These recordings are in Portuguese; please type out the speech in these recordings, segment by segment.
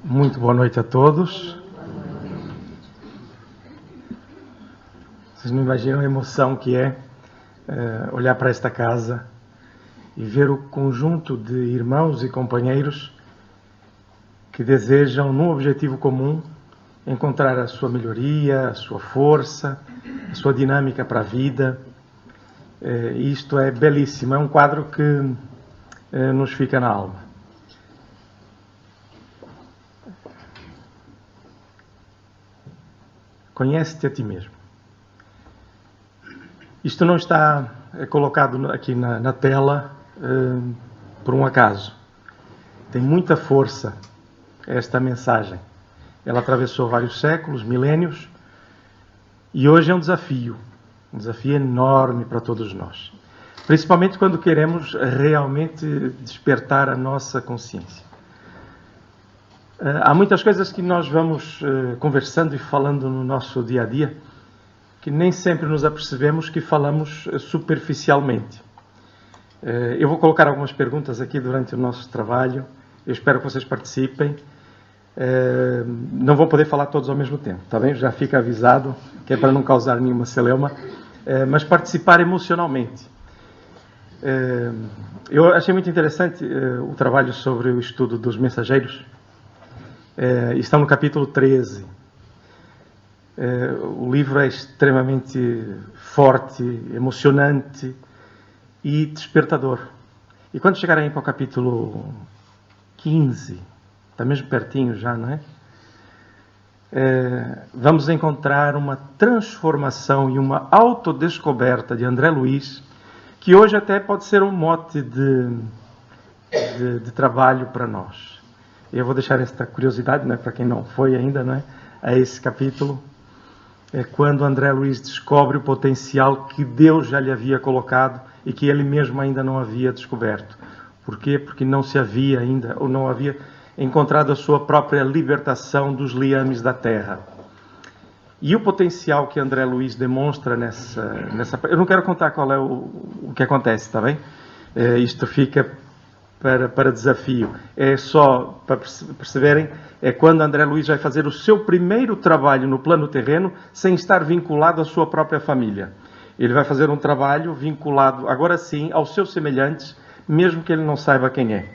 Muito boa noite a todos. Vocês não imaginam a emoção que é olhar para esta casa e ver o conjunto de irmãos e companheiros que desejam, num objetivo comum, encontrar a sua melhoria, a sua força, a sua dinâmica para a vida. Isto é belíssimo, é um quadro que nos fica na alma. Conhece-te a ti mesmo. Isto não está colocado aqui na tela por um acaso. Tem muita força esta mensagem. Ela atravessou vários séculos, milénios, e hoje é um desafio enorme para todos nós. Principalmente quando queremos realmente despertar a nossa consciência. Há muitas coisas que nós vamos conversando e falando no nosso dia a dia que nem sempre nos apercebemos que falamos superficialmente. Eu vou colocar algumas perguntas aqui durante o nosso trabalho. Eu espero que vocês participem. Não vou poder falar todos ao mesmo tempo, está bem? Já fica avisado, que é para não causar nenhuma celeuma, mas participar emocionalmente. Eu achei muito interessante o trabalho sobre o estudo dos mensageiros. Estão no capítulo 13. O livro é extremamente forte, emocionante e despertador. E quando chegarem para o capítulo 15, está mesmo pertinho já, não é? Vamos encontrar uma transformação e uma autodescoberta de André Luiz, que hoje até pode ser um mote de trabalho para nós. Eu vou deixar esta curiosidade, né, para quem não foi ainda, né, a esse capítulo. É quando André Luiz descobre o potencial que Deus já lhe havia colocado e que ele mesmo ainda não havia descoberto. Por quê? Porque não se havia ainda, ou não havia encontrado a sua própria libertação dos liames da terra. E o potencial que André Luiz demonstra nessa... Eu não quero contar qual é o que acontece, está bem? Isto fica para desafio. É só para perceberem, é quando André Luiz vai fazer o seu primeiro trabalho no plano terreno sem estar vinculado à sua própria família. Ele vai fazer um trabalho vinculado, agora sim, aos seus semelhantes, mesmo que ele não saiba quem é.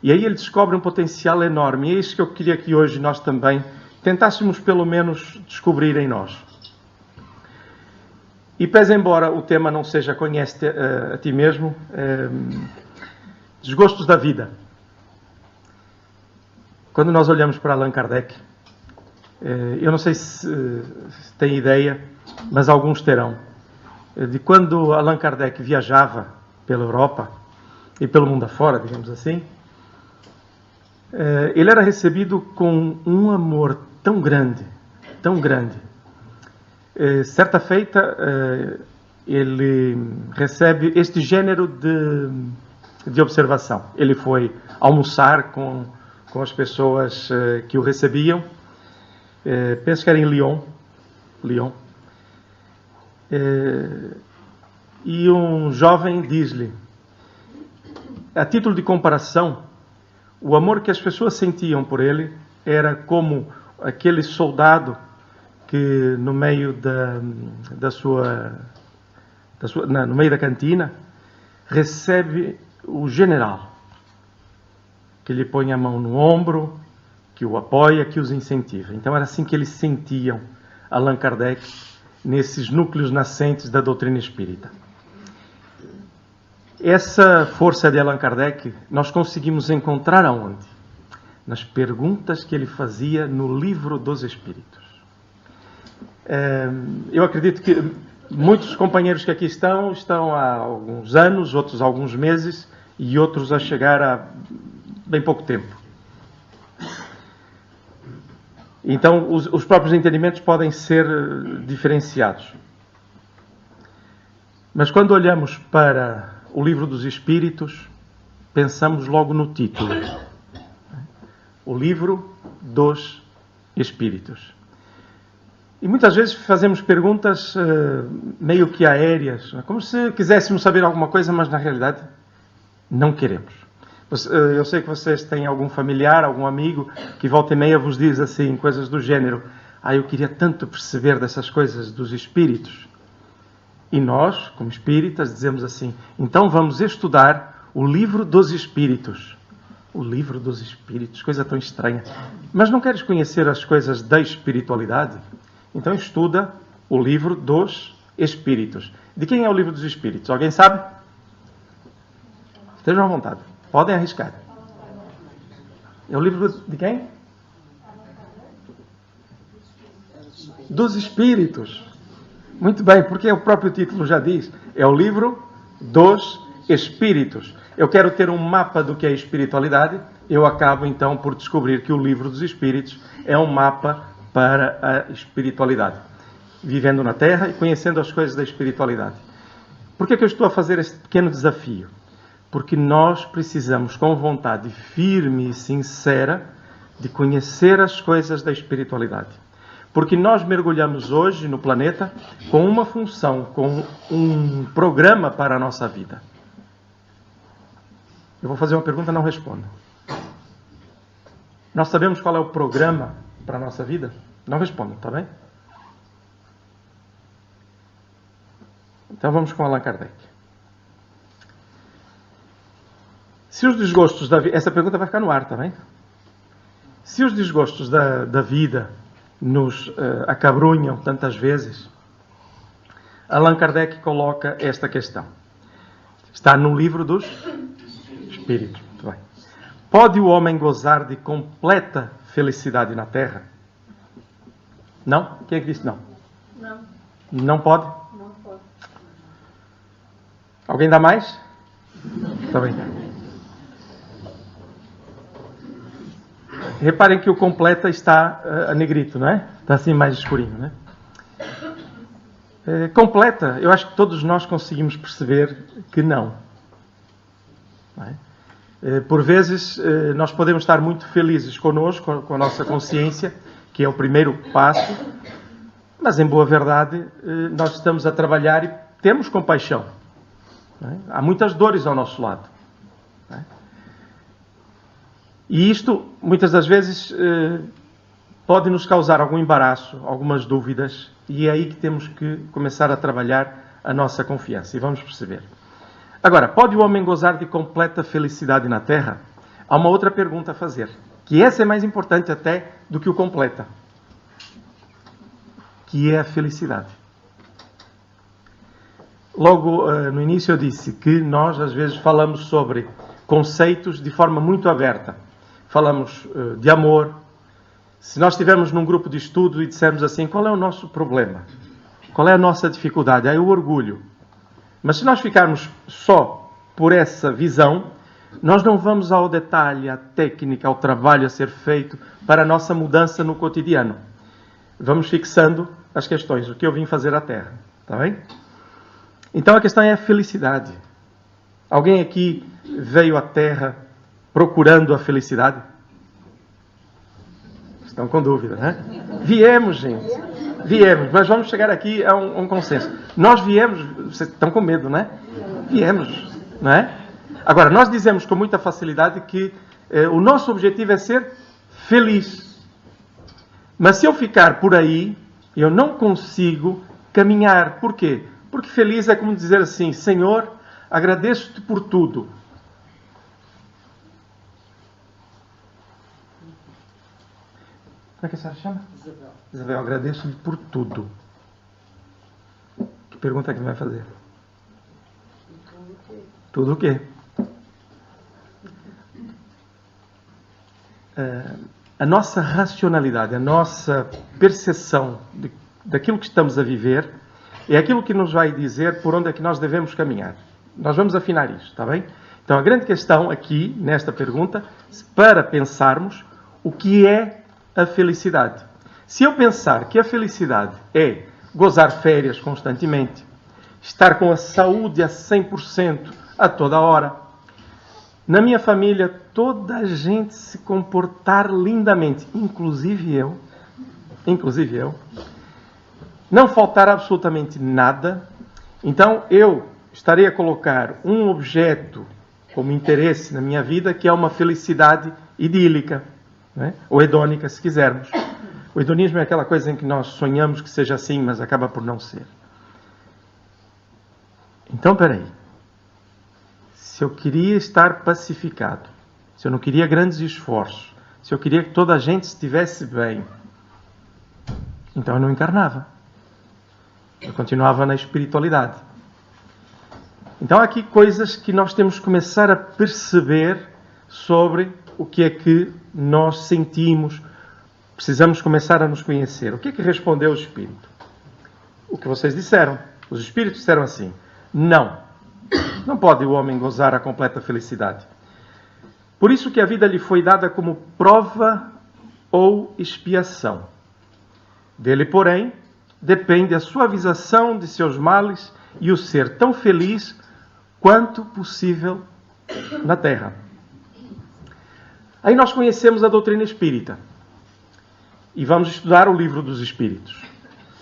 E aí ele descobre um potencial enorme. E é isso que eu queria que hoje nós também tentássemos pelo menos descobrir em nós. E pese embora o tema não seja conhece-te a ti mesmo, desgostos da vida. Quando nós olhamos para Allan Kardec, eu não sei se têm ideia, mas alguns terão, de quando Allan Kardec viajava pela Europa e pelo mundo afora, digamos assim, ele era recebido com um amor tão grande, tão grande. Certa feita, ele recebe este gênero de observação. Ele foi almoçar com as pessoas que o recebiam, penso que era em Lyon, e um jovem diz-lhe, a título de comparação, o amor que as pessoas sentiam por ele era como aquele soldado que no meio no meio da cantina recebe o general, que lhe põe a mão no ombro, que o apoia, que os incentiva. Então era assim que eles sentiam Allan Kardec nesses núcleos nascentes da doutrina espírita. Essa força de Allan Kardec nós conseguimos encontrar aonde? Nas perguntas que ele fazia no Livro dos Espíritos. Eu acredito que muitos companheiros que aqui estão há alguns anos, outros há alguns meses e outros a chegar há bem pouco tempo. Então os próprios entendimentos podem ser diferenciados. Mas quando olhamos para o Livro dos Espíritos, pensamos logo no título. O Livro dos Espíritos. E muitas vezes fazemos perguntas meio que aéreas, como se quiséssemos saber alguma coisa, mas na realidade não queremos. Eu sei que vocês têm algum familiar, algum amigo, que volta e meia vos diz assim, coisas do género: eu queria tanto perceber dessas coisas dos espíritos. E nós, como espíritas, dizemos assim: então vamos estudar o livro dos espíritos. O livro dos espíritos, coisa tão estranha. Mas não queres conhecer as coisas da espiritualidade? Então estuda o livro dos espíritos. De quem é o livro dos espíritos? Alguém sabe? Estejam à vontade. Podem arriscar. É o livro de quem? Dos espíritos. Muito bem, porque o próprio título já diz. É o livro dos espíritos. Eu quero ter um mapa do que é espiritualidade. Eu acabo então por descobrir que o livro dos espíritos é um mapa para a espiritualidade. Vivendo na Terra e conhecendo as coisas da espiritualidade. Por que é que eu estou a fazer este pequeno desafio? Porque nós precisamos, com vontade firme e sincera, de conhecer as coisas da espiritualidade. Porque nós mergulhamos hoje no planeta com uma função, com um programa para a nossa vida. Eu vou fazer uma pergunta, não responda. Nós sabemos qual é o programa para a nossa vida? Não responda, está bem? Então vamos com Allan Kardec. Se os desgostos da vida... Essa pergunta vai ficar no ar, está bem? Se os desgostos da vida nos acabrunham tantas vezes, Allan Kardec coloca esta questão. Está no livro dos Espíritos. Muito bem. Pode o homem gozar de completa felicidade na Terra? Não? Quem é que disse não? Não. Não pode? Não pode. Alguém dá mais? Está bem. Reparem que o completa está a negrito, não é? Está assim mais escurinho, não é? Completa, eu acho que todos nós conseguimos perceber que não. Não é? Por vezes, nós podemos estar muito felizes connosco, com a nossa consciência, que é o primeiro passo, mas, em boa verdade, nós estamos a trabalhar e temos compaixão. Não é? Há muitas dores ao nosso lado. Não é? E isto, muitas das vezes, pode nos causar algum embaraço, algumas dúvidas, e é aí que temos que começar a trabalhar a nossa confiança. E vamos perceber. Agora, pode o homem gozar de completa felicidade na Terra? Há uma outra pergunta a fazer, que essa é mais importante até do que o completa, que é a felicidade. Logo no início eu disse que nós às vezes falamos sobre conceitos de forma muito aberta. Falamos de amor. Se nós estivermos num grupo de estudo e dissermos assim, qual é o nosso problema? Qual é a nossa dificuldade? É o orgulho. Mas se nós ficarmos só por essa visão, nós não vamos ao detalhe, à técnica, ao trabalho a ser feito para a nossa mudança no cotidiano. Vamos fixando as questões, o que eu vim fazer à Terra. Está bem? Então a questão é a felicidade. Alguém aqui veio à Terra procurando a felicidade? Estão com dúvida, né? Viemos, gente. Viemos, mas vamos chegar aqui a um consenso. Nós viemos, vocês estão com medo, né? Viemos, não é? Agora, nós dizemos com muita facilidade que o nosso objetivo é ser feliz. Mas se eu ficar por aí, eu não consigo caminhar. Por quê? Porque feliz é como dizer assim, Senhor, agradeço-te por tudo. Como é que a senhora chama? Isabel. Isabel, agradeço-lhe por tudo. Que pergunta é que vai fazer? Tudo o quê? A nossa racionalidade, a nossa percepção daquilo que estamos a viver é aquilo que nos vai dizer por onde é que nós devemos caminhar. Nós vamos afinar isto, está bem? Então a grande questão aqui, nesta pergunta, para pensarmos o que é a felicidade. Se eu pensar que a felicidade é gozar férias constantemente, estar com a saúde a 100% a toda hora, na minha família toda a gente se comportar lindamente, inclusive eu, não faltar absolutamente nada, então eu estarei a colocar um objeto como interesse na minha vida, que é uma felicidade idílica, né? Ou hedônica, se quisermos. O hedonismo é aquela coisa em que nós sonhamos que seja assim, mas acaba por não ser. Então, peraí. Se eu queria estar pacificado, se eu não queria grandes esforços, se eu queria que toda a gente estivesse bem, então eu não encarnava. Eu continuava na espiritualidade. Então há aqui coisas que nós temos que começar a perceber sobre o que é que nós sentimos. Precisamos começar a nos conhecer. O que é que respondeu o Espírito? O que vocês disseram. Os Espíritos disseram assim: não. Não pode o homem gozar a completa felicidade. Por isso que a vida lhe foi dada como prova ou expiação. Dele, porém, depende a suavização de seus males e o ser tão feliz quanto possível na Terra. Aí nós conhecemos a doutrina espírita. E vamos estudar o livro dos Espíritos.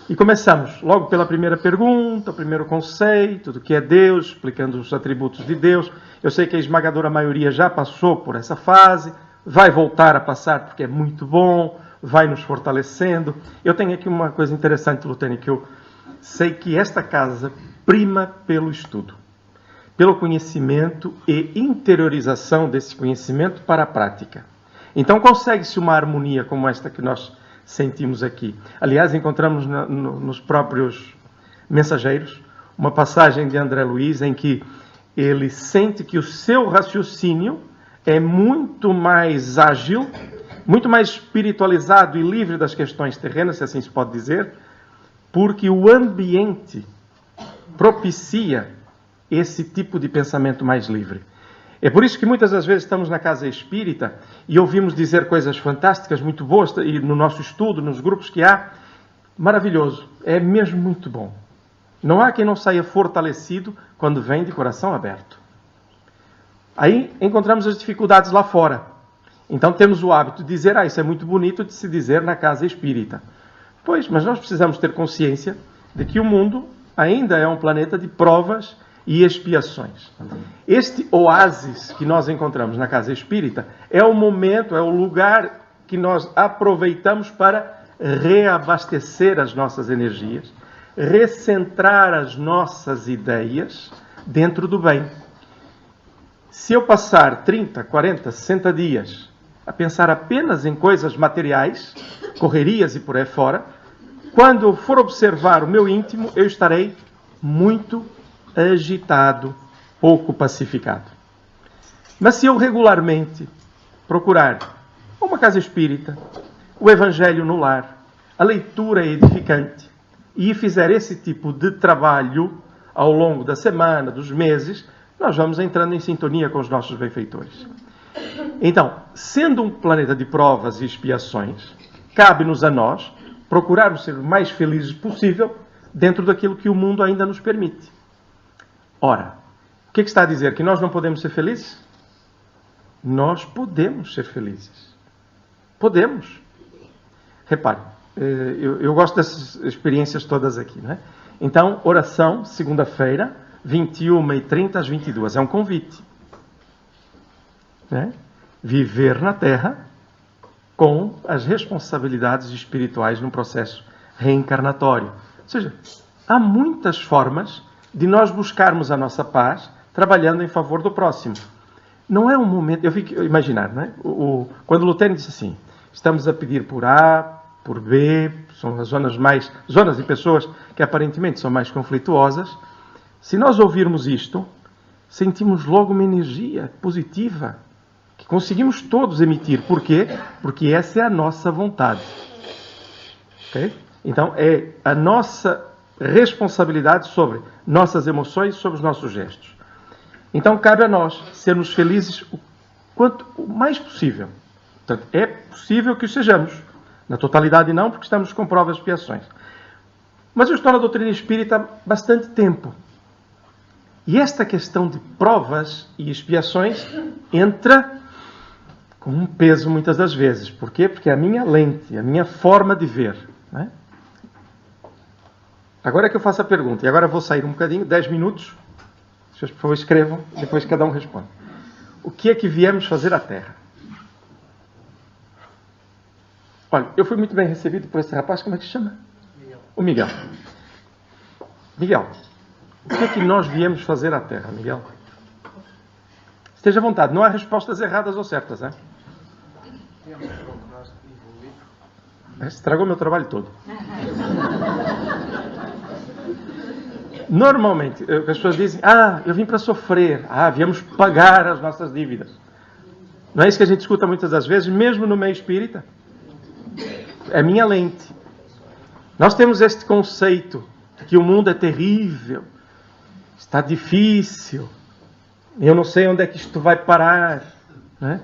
E começamos logo pela primeira pergunta, o primeiro conceito do que é Deus, explicando os atributos de Deus. Eu sei que a esmagadora maioria já passou por essa fase, vai voltar a passar porque é muito bom, vai nos fortalecendo. Eu tenho aqui uma coisa interessante, Lutene, que eu sei que esta casa prima pelo estudo, pelo conhecimento e interiorização desse conhecimento para a prática. Então consegue-se uma harmonia como esta que nós sentimos aqui. Aliás, encontramos nos próprios mensageiros uma passagem de André Luiz em que ele sente que o seu raciocínio é muito mais ágil, muito mais espiritualizado e livre das questões terrenas, se assim se pode dizer, porque o ambiente propicia esse tipo de pensamento mais livre. É por isso que muitas das vezes estamos na casa espírita e ouvimos dizer coisas fantásticas, muito boas, e no nosso estudo, nos grupos que há, maravilhoso, é mesmo muito bom. Não há quem não saia fortalecido quando vem de coração aberto. Aí encontramos as dificuldades lá fora. Então temos o hábito de dizer, isso é muito bonito de se dizer na casa espírita. Pois, mas nós precisamos ter consciência de que o mundo ainda é um planeta de provas e expiações. Este oásis que nós encontramos na casa espírita é o momento, é o lugar que nós aproveitamos para reabastecer as nossas energias, recentrar as nossas ideias dentro do bem. Se eu passar 30, 40, 60 dias a pensar apenas em coisas materiais, correrias e por aí fora, quando eu for observar o meu íntimo, eu estarei muito agitado, pouco pacificado. Mas se eu regularmente procurar uma casa espírita, o evangelho no lar, a leitura edificante, e fizer esse tipo de trabalho ao longo da semana, dos meses, nós vamos entrando em sintonia com os nossos benfeitores. Então, sendo um planeta de provas e expiações, cabe-nos a nós procurarmos ser o mais felizes possível dentro daquilo que o mundo ainda nos permite. Ora, o que está a dizer? Que nós não podemos ser felizes? Nós podemos ser felizes. Podemos. Repare, eu gosto dessas experiências todas aqui, né? Então, oração, segunda-feira, 21h30 às 22h. É um convite. Né? Viver na Terra com as responsabilidades espirituais num processo reencarnatório. Ou seja, há muitas formas de nós buscarmos a nossa paz trabalhando em favor do próximo. Não é um momento... Eu fico a imaginar, né? Quando o Lutero disse assim, estamos a pedir por A, por B, são as zonas de pessoas que aparentemente são mais conflituosas. Se nós ouvirmos isto, sentimos logo uma energia positiva que conseguimos todos emitir. Por quê? Porque essa é a nossa vontade. Okay? Então, é a nossa responsabilidade sobre nossas emoções, sobre os nossos gestos. Então, cabe a nós sermos felizes o mais possível. Portanto, é possível que o sejamos. Na totalidade não, porque estamos com provas e expiações. Mas eu estou na doutrina espírita há bastante tempo. E esta questão de provas e expiações entra com um peso muitas das vezes. Por quê? Porque é a minha lente, a minha forma de ver. Né? Agora é que eu faço a pergunta. E agora vou sair um bocadinho, 10 minutos. Vocês, por favor, escrevam, depois cada um responde. o que é que viemos fazer à Terra? Olha, eu fui muito bem recebido por esse rapaz, como é que se chama? Miguel. O Miguel. Miguel, o que é que nós viemos fazer à Terra, Miguel? Esteja à vontade, não há respostas erradas ou certas, hein? Estragou meu trabalho todo. Normalmente, as pessoas dizem, eu vim para sofrer, viemos pagar as nossas dívidas. Não é isso que a gente escuta muitas das vezes, mesmo no meio espírita? É a minha lente. Nós temos este conceito de que o mundo é terrível, está difícil, eu não sei onde é que isto vai parar. Né?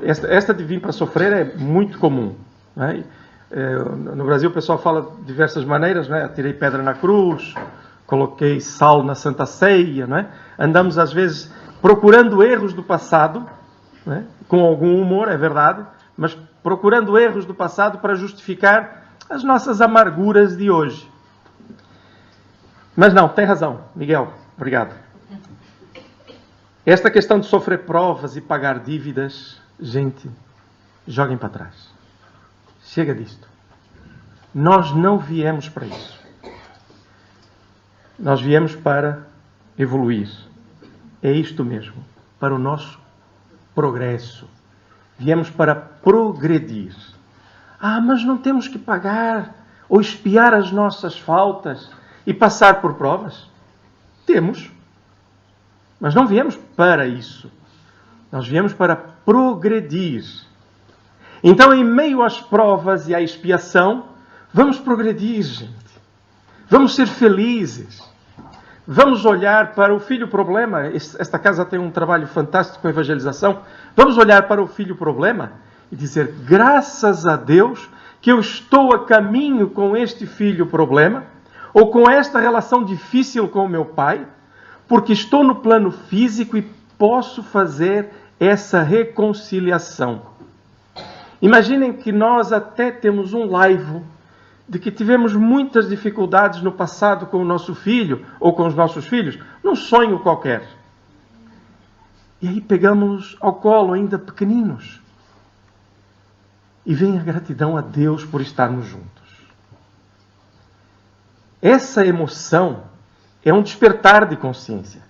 Esta de vir para sofrer é muito comum. Né? No Brasil o pessoal fala de diversas maneiras, né? Tirei pedra na cruz, coloquei sal na Santa Ceia, né? Andamos às vezes procurando erros do passado, né? Com algum humor, é verdade, mas procurando erros do passado para justificar as nossas amarguras de hoje. Mas não, tem razão, Miguel, obrigado. Esta questão de sofrer provas e pagar dívidas, gente, joguem para trás. Chega disto. Nós não viemos para isso. Nós viemos para evoluir. É isto mesmo, para o nosso progresso. Viemos para progredir. Mas não temos que pagar ou expiar as nossas faltas e passar por provas? Temos. Mas não viemos para isso. Nós viemos para progredir. Então, em meio às provas e à expiação, vamos progredir, gente. Vamos ser felizes. Vamos olhar para o filho problema. Esta casa tem um trabalho fantástico com evangelização. Vamos olhar para o filho problema e dizer, graças a Deus que eu estou a caminho com este filho problema, ou com esta relação difícil com o meu pai, porque estou no plano físico e posso fazer essa reconciliação. Imaginem que nós até temos um laivo de que tivemos muitas dificuldades no passado com o nosso filho ou com os nossos filhos, num sonho qualquer. E aí pegamos ao colo ainda pequeninos. E vem a gratidão a Deus por estarmos juntos. Essa emoção é um despertar de consciência,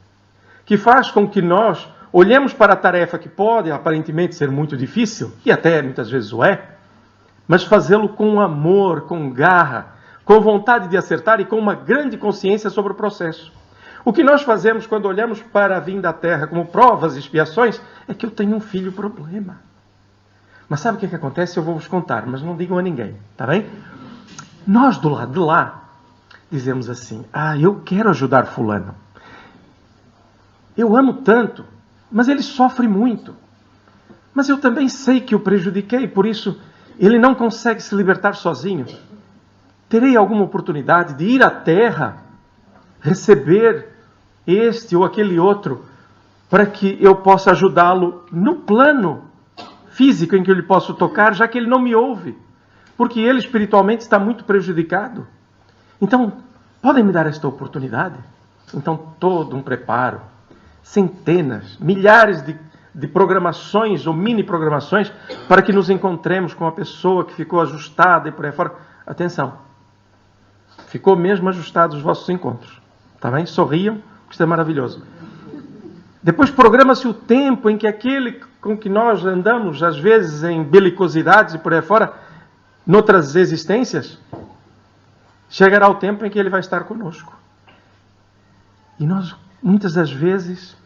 que faz com que nós olhemos para a tarefa que pode aparentemente ser muito difícil, e até muitas vezes o é, mas fazê-lo com amor, com garra, com vontade de acertar e com uma grande consciência sobre o processo. O que nós fazemos quando olhamos para a vinda à Terra como provas e expiações é que eu tenho um filho problema. Mas sabe o que é que acontece? Eu vou vos contar, mas não digam a ninguém, está bem? Nós do lado de lá dizemos assim, eu quero ajudar fulano. Eu amo tanto, mas ele sofre muito. Mas eu também sei que o prejudiquei, por isso ele não consegue se libertar sozinho. Terei alguma oportunidade de ir à Terra, receber este ou aquele outro, para que eu possa ajudá-lo no plano físico em que eu lhe posso tocar, já que ele não me ouve, porque ele espiritualmente está muito prejudicado. Então, podem me dar esta oportunidade? Então, todo um preparo, centenas, milhares de programações ou mini-programações para que nos encontremos com a pessoa que ficou ajustada e por aí fora. Atenção, ficou mesmo ajustado os vossos encontros. Está bem? Sorriam, porque isto é maravilhoso. Depois programa-se o tempo em que aquele com que nós andamos, às vezes em belicosidades e por aí fora, noutras existências, chegará o tempo em que ele vai estar conosco. E nós, muitas das vezes,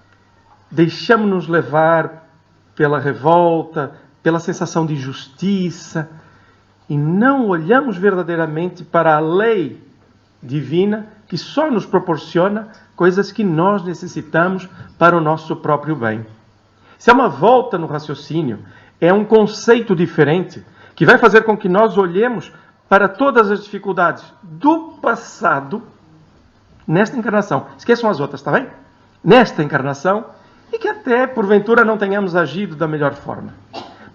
deixamos-nos levar pela revolta, pela sensação de justiça, e não olhamos verdadeiramente para a lei divina que só nos proporciona coisas que nós necessitamos para o nosso próprio bem. Isso é uma volta no raciocínio, é um conceito diferente, que vai fazer com que nós olhemos para todas as dificuldades do passado, nesta encarnação. Esqueçam as outras, está bem? Nesta encarnação, e que até, porventura, não tenhamos agido da melhor forma.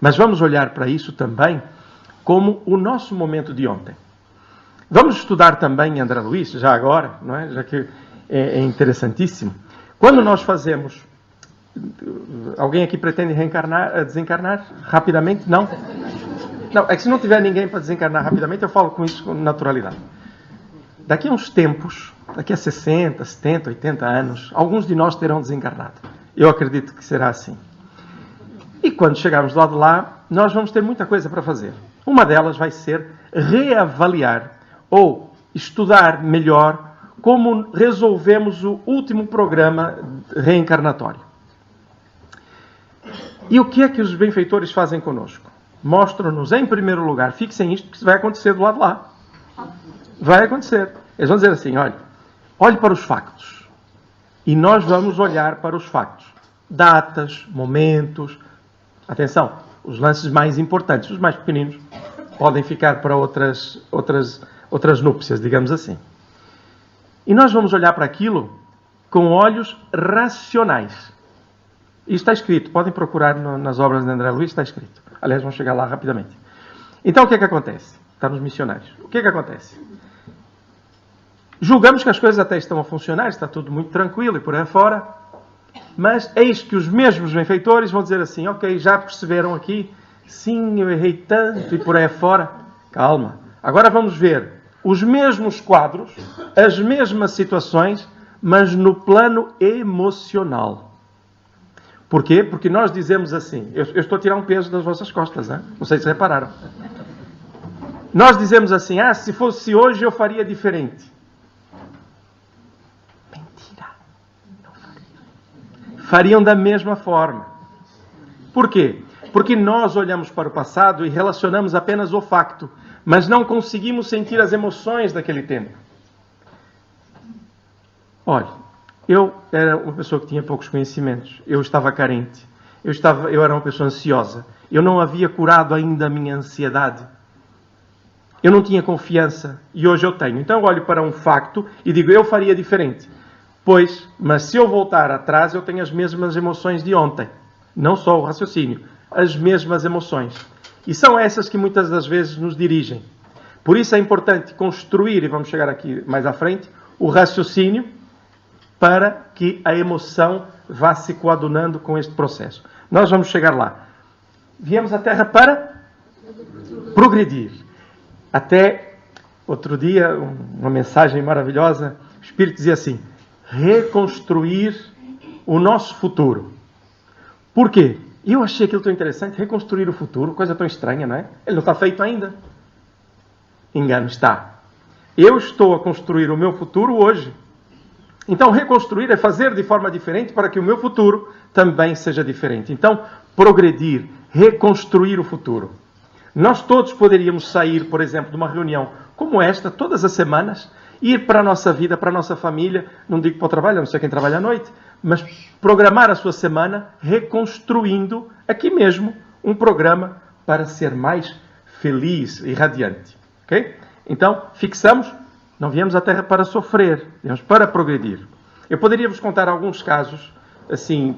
Mas vamos olhar para isso também como o nosso momento de ontem. Vamos estudar também André Luiz, já agora, não é? Já que é interessantíssimo. Quando nós fazemos Alguém aqui pretende desencarnar rapidamente? Não? Não, é que se não tiver ninguém para desencarnar rapidamente, eu falo com isso com naturalidade. Daqui a uns tempos, daqui a 60, 70, 80 anos, alguns de nós terão desencarnado. Eu acredito que será assim. E quando chegarmos lá de lá, nós vamos ter muita coisa para fazer. Uma delas vai ser reavaliar ou estudar melhor como resolvemos o último programa reencarnatório. E o que é que os benfeitores fazem conosco? Mostram-nos, em primeiro lugar, fixem isto, que vai acontecer do lado de lá. Vai acontecer. Eles vão dizer assim, olhe para os factos. E nós vamos olhar para os factos. Datas, momentos. Atenção, os lances mais importantes, os mais pequeninos, podem ficar para outras núpcias, digamos assim. E nós vamos olhar para aquilo com olhos racionais. Isto está escrito, podem procurar nas obras de André Luiz, está escrito. Aliás, vamos chegar lá rapidamente. Então, o que é que acontece? Está nos missionários. O que é que acontece? Julgamos que as coisas até estão a funcionar, está tudo muito tranquilo e por aí fora, mas eis que os mesmos benfeitores vão dizer assim, ok, já perceberam aqui, sim, eu errei tanto e por aí fora. Calma. Agora vamos ver os mesmos quadros, as mesmas situações, mas no plano emocional. Porquê? Porque nós dizemos assim, eu estou a tirar um peso das vossas costas, não sei se repararam. Nós dizemos assim, se fosse hoje eu faria diferente. Mentira. Não faria. Fariam da mesma forma. Por quê? Porque nós olhamos para o passado e relacionamos apenas o facto, mas não conseguimos sentir as emoções daquele tempo. Olha, eu era uma pessoa que tinha poucos conhecimentos, eu estava carente, eu era uma pessoa ansiosa, eu não havia curado ainda a minha ansiedade, eu não tinha confiança e hoje eu tenho. Então eu olho para um facto e digo, eu faria diferente. Pois, mas se eu voltar atrás, eu tenho as mesmas emoções de ontem, não só o raciocínio, as mesmas emoções. E são essas que muitas das vezes nos dirigem. Por isso é importante construir, e vamos chegar aqui mais à frente, o raciocínio, para que a emoção vá se coadunando com este processo. Nós vamos chegar lá. Viemos à Terra para progredir. Até outro dia, uma mensagem maravilhosa, o Espírito dizia assim, reconstruir o nosso futuro. Por quê? Eu achei aquilo tão interessante, reconstruir o futuro, coisa tão estranha, não é? Ele não está feito ainda. Engano está. Eu estou a construir o meu futuro hoje. Então, reconstruir é fazer de forma diferente para que o meu futuro também seja diferente. Então, progredir, reconstruir o futuro. Nós todos poderíamos sair, por exemplo, de uma reunião como esta, todas as semanas, ir para a nossa vida, para a nossa família, não digo para o trabalho, não sei quem trabalha à noite, mas programar a sua semana reconstruindo aqui mesmo um programa para ser mais feliz e radiante. Ok? Então, fixamos. Não viemos à Terra para sofrer, viemos para progredir. Eu poderia vos contar alguns casos, assim,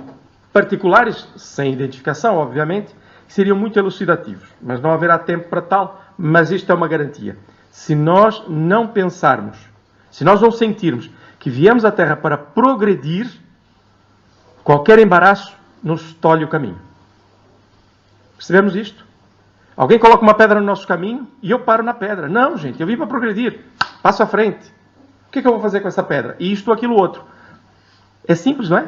particulares, sem identificação, obviamente, que seriam muito elucidativos, mas não haverá tempo para tal, mas isto é uma garantia. Se nós não pensarmos, se nós não sentirmos que viemos à Terra para progredir, qualquer embaraço nos tolhe o caminho. Percebemos isto? Alguém coloca uma pedra no nosso caminho e eu paro na pedra. Não, gente, eu vim para progredir. Passo à frente. O que é que eu vou fazer com essa pedra? E isto ou aquilo outro. É simples, não é?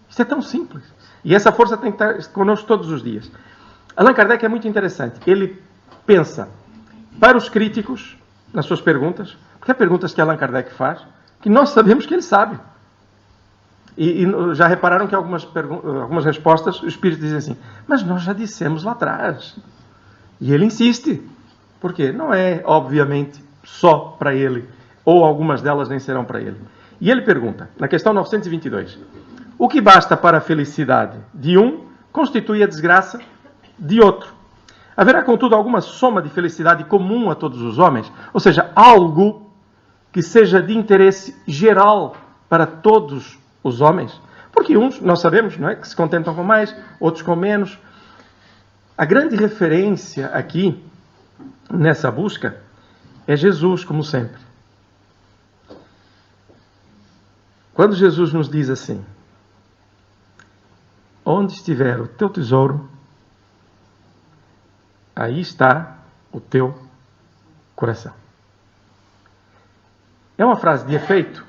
Isto é tão simples. E essa força tem que estar connosco todos os dias. Allan Kardec é muito interessante. Ele pensa para os críticos, nas suas perguntas, porque há perguntas que Allan Kardec faz, que nós sabemos que ele sabe. E já repararam que algumas respostas, o Espírito diz assim, mas nós já dissemos lá atrás. E ele insiste. Por quê? Não é, obviamente, só para ele, ou algumas delas nem serão para ele. E ele pergunta, na questão 922, o que basta para a felicidade de um constitui a desgraça de outro. Haverá, contudo, alguma soma de felicidade comum a todos os homens? Ou seja, algo que seja de interesse geral para todos os homens? Porque uns, nós sabemos, não é, que se contentam com mais, outros com menos. A grande referência aqui, nessa busca, é Jesus, como sempre. Quando Jesus nos diz assim, onde estiver o teu tesouro, aí está o teu coração. É uma frase de efeito?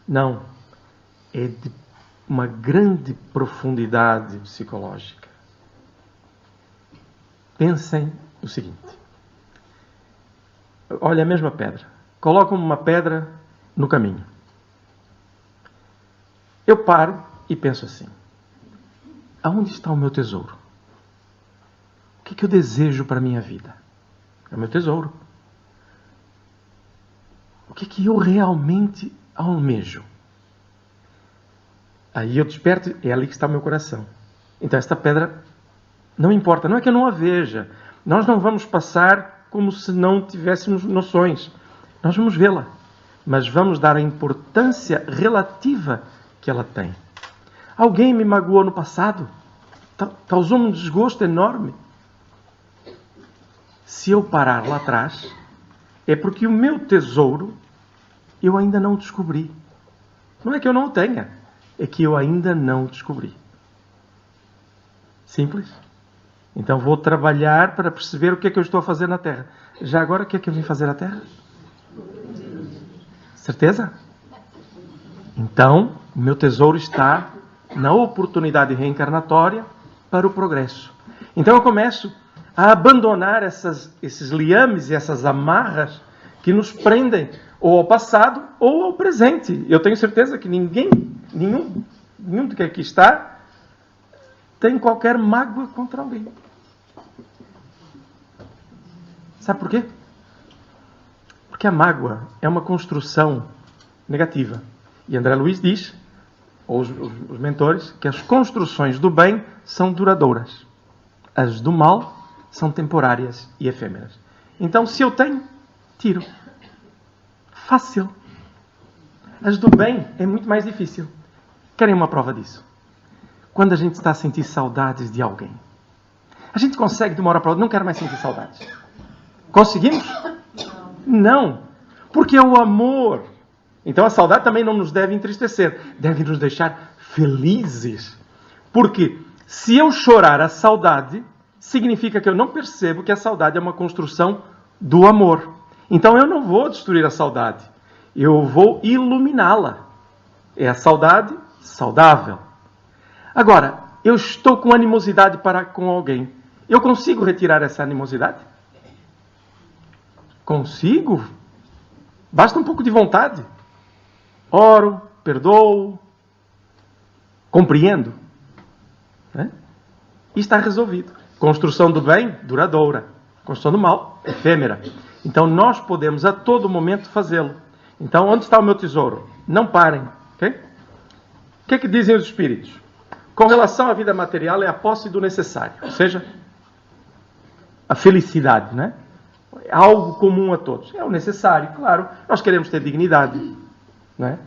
Não. É de uma grande profundidade psicológica. Pensem o seguinte. Olha a mesma pedra. Colocam uma pedra no caminho. Eu paro e penso assim. Aonde está o meu tesouro? O que eu desejo para a minha vida? É o meu tesouro. O que eu realmente almejo? Aí eu desperto, é ali que está o meu coração. Então esta pedra, não importa, não é que eu não a veja. Nós não vamos passar como se não tivéssemos noções. Nós vamos vê-la, mas vamos dar a importância relativa que ela tem. Alguém me magoou no passado, causou-me um desgosto enorme. Se eu parar lá atrás, é porque o meu tesouro eu ainda não descobri. Não é que eu não o tenha, é que eu ainda não descobri. Simples. Então vou trabalhar para perceber o que é que eu estou a fazer na Terra. Já agora, o que é que eu vim fazer na Terra? Certeza? Então, o meu tesouro está na oportunidade reencarnatória para o progresso. Então eu começo a abandonar esses liames e essas amarras que nos prendem ou ao passado ou ao presente. Eu tenho certeza que nenhum do que aqui está tem qualquer mágoa contra alguém. Sabe por quê? Porque a mágoa é uma construção negativa. E André Luiz diz, ou os mentores, que as construções do bem são duradouras. As do mal são temporárias e efêmeras. Então, se eu tenho, tiro. Fácil. As do bem é muito mais difícil. Querem uma prova disso? Quando a gente está a sentir saudades de alguém. A gente consegue, de uma hora para outra, não quero mais sentir saudades. Conseguimos? Não. Porque é o amor. Então a saudade também não nos deve entristecer. Deve nos deixar felizes. Porque se eu chorar a saudade, significa que eu não percebo que a saudade é uma construção do amor. Então eu não vou destruir a saudade. Eu vou iluminá-la. É a saudade saudável. Agora, eu estou com animosidade para com alguém. Eu consigo retirar essa animosidade? Consigo? Basta um pouco de vontade. Oro, perdoo, compreendo. Né? E está resolvido. Construção do bem, duradoura. Construção do mal, efêmera. Então nós podemos a todo momento fazê-lo. Então onde está o meu tesouro? Não parem. Okay? O que é que dizem os espíritos? Com relação à vida material é a posse do necessário. Ou seja, a felicidade, né? É algo comum a todos. É o necessário, claro. Nós queremos ter dignidade. Né?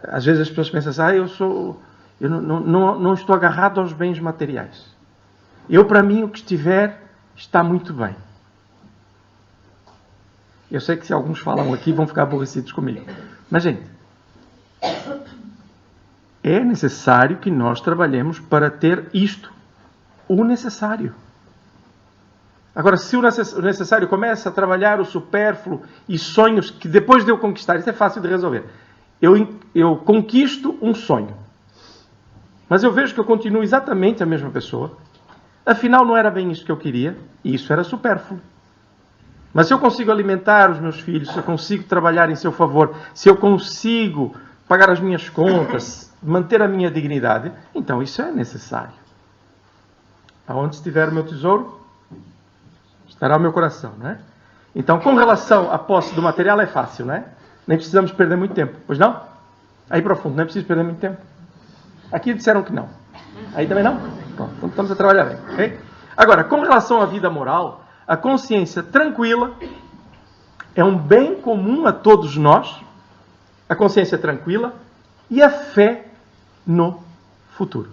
Às vezes as pessoas pensam assim, eu não estou agarrado aos bens materiais. Para mim, o que estiver está muito bem. Eu sei que se alguns falam aqui vão ficar aborrecidos comigo. Mas, gente, é necessário que nós trabalhemos para ter isto, o necessário. Agora, se o necessário começa a trabalhar o supérfluo e sonhos que depois de eu conquistar, isso é fácil de resolver. Eu conquisto um sonho. Mas eu vejo que eu continuo exatamente a mesma pessoa. Afinal, não era bem isso que eu queria. E isso era supérfluo. Mas se eu consigo alimentar os meus filhos, se eu consigo trabalhar em seu favor, se eu consigo pagar as minhas contas, manter a minha dignidade, então isso é necessário. Aonde estiver o meu tesouro, estará o meu coração, não é? Então, com relação à posse do material, é fácil, não é? Nem precisamos perder muito tempo. Pois não? Aí profundo, não é preciso perder muito tempo. Aqui disseram que não. Aí também não? Pronto, então estamos a trabalhar bem. Okay? Agora, com relação à vida moral, a consciência tranquila é um bem comum a todos nós. A consciência tranquila e a fé no futuro.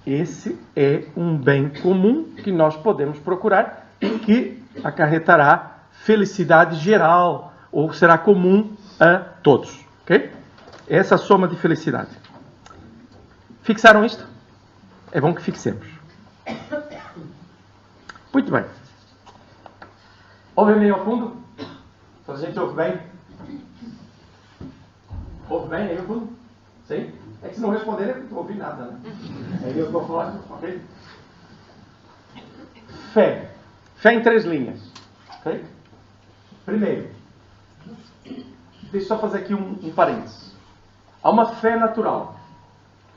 Esse é um bem comum que nós podemos procurar e que acarretará felicidade geral ou será comum a todos. Okay? É essa soma de felicidade. Fixaram isto? É bom que fixemos. Muito bem. Ouvem bem ao fundo? Toda a gente ouve bem? Ouve bem aí ao fundo? Sim? É que se não responder é porque não ouvi nada, né? Aí eu estou falando, ok? Fé. Fé em 3 linhas. Ok? Primeiro, deixa eu só fazer aqui um parênteses. Há uma fé natural,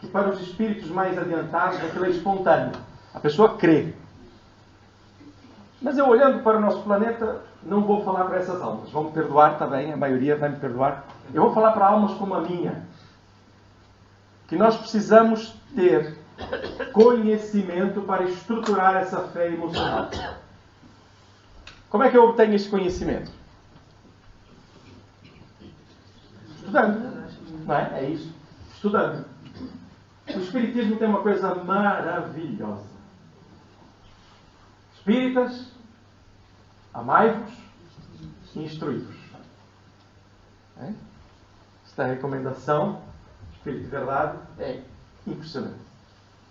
que para os espíritos mais adiantados aquilo é espontâneo. A pessoa crê. Mas eu, olhando para o nosso planeta, não vou falar para essas almas. Vão me perdoar também, a maioria vai me perdoar. Eu vou falar para almas como a minha. Que nós precisamos ter conhecimento para estruturar essa fé emocional. Como é que eu obtenho esse conhecimento? Estudando. Não é? É isso. Estudando. O Espiritismo tem uma coisa maravilhosa. Espíritas, amai-vos e instruí-vos. Esta recomendação, Espírito de Verdade, é impressionante.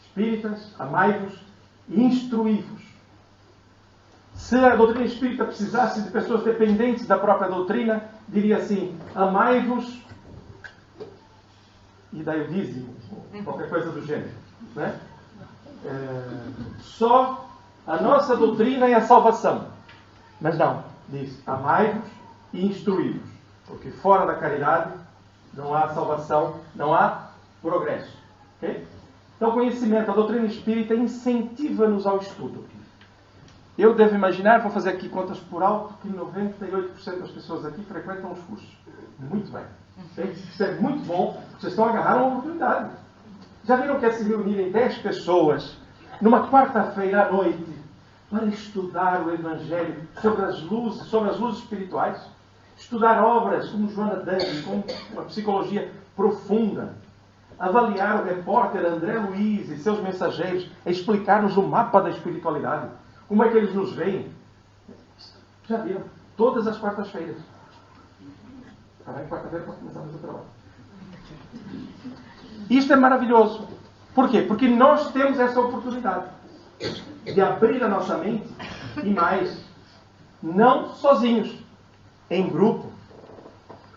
Espíritas, amai-vos e instruí-vos. Se a doutrina espírita precisasse de pessoas dependentes da própria doutrina, diria assim: amai-vos e dai o dízimo, qualquer coisa do gênero. Né? Só a nossa doutrina é a salvação. Mas não, diz: amai-vos e instruí-vos. Porque fora da caridade não há salvação, não há progresso. Okay? Então, conhecimento, a doutrina espírita incentiva-nos ao estudo. Eu devo imaginar, vou fazer aqui contas por alto, que 98% das pessoas aqui frequentam os cursos. Muito bem. Isso é muito bom, porque vocês estão agarrando uma oportunidade. Já viram que é se reunirem 10 pessoas numa quarta-feira à noite para estudar o Evangelho sobre as luzes espirituais? Estudar obras como Joana d'Arc, com uma psicologia profunda. Avaliar o repórter André Luiz e seus mensageiros a explicar-nos o mapa da espiritualidade. Como é que eles nos veem? Já viram? Todas as quartas-feiras. Está bem? Quarta-feira para começar a fazer o trabalho. Isto é maravilhoso. Por quê? Porque nós temos essa oportunidade de abrir a nossa mente e mais, não sozinhos, em grupo.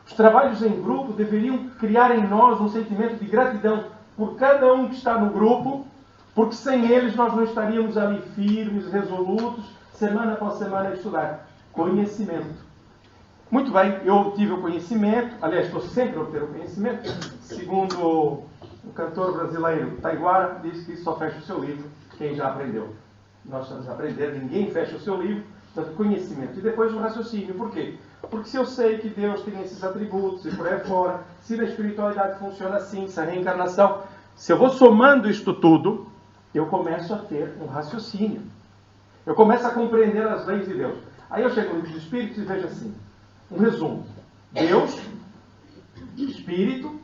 Os trabalhos em grupo deveriam criar em nós um sentimento de gratidão por cada um que está no grupo, porque sem eles nós não estaríamos ali firmes, resolutos, semana após semana a estudar. Conhecimento. Muito bem, eu obtive o conhecimento, aliás, estou sempre a obter o conhecimento. Segundo o cantor brasileiro Taiguara, diz que só fecha o seu livro quem já aprendeu. Nós estamos a aprender, ninguém fecha o seu livro, portanto, conhecimento. E depois o raciocínio. Por quê? Porque se eu sei que Deus tem esses atributos e por aí fora, se a espiritualidade funciona assim, se a reencarnação, se eu vou somando isto tudo, eu começo a ter um raciocínio. Eu começo a compreender as leis de Deus. Aí eu chego no livro dos Espíritos e vejo assim, um resumo. Deus, Espírito,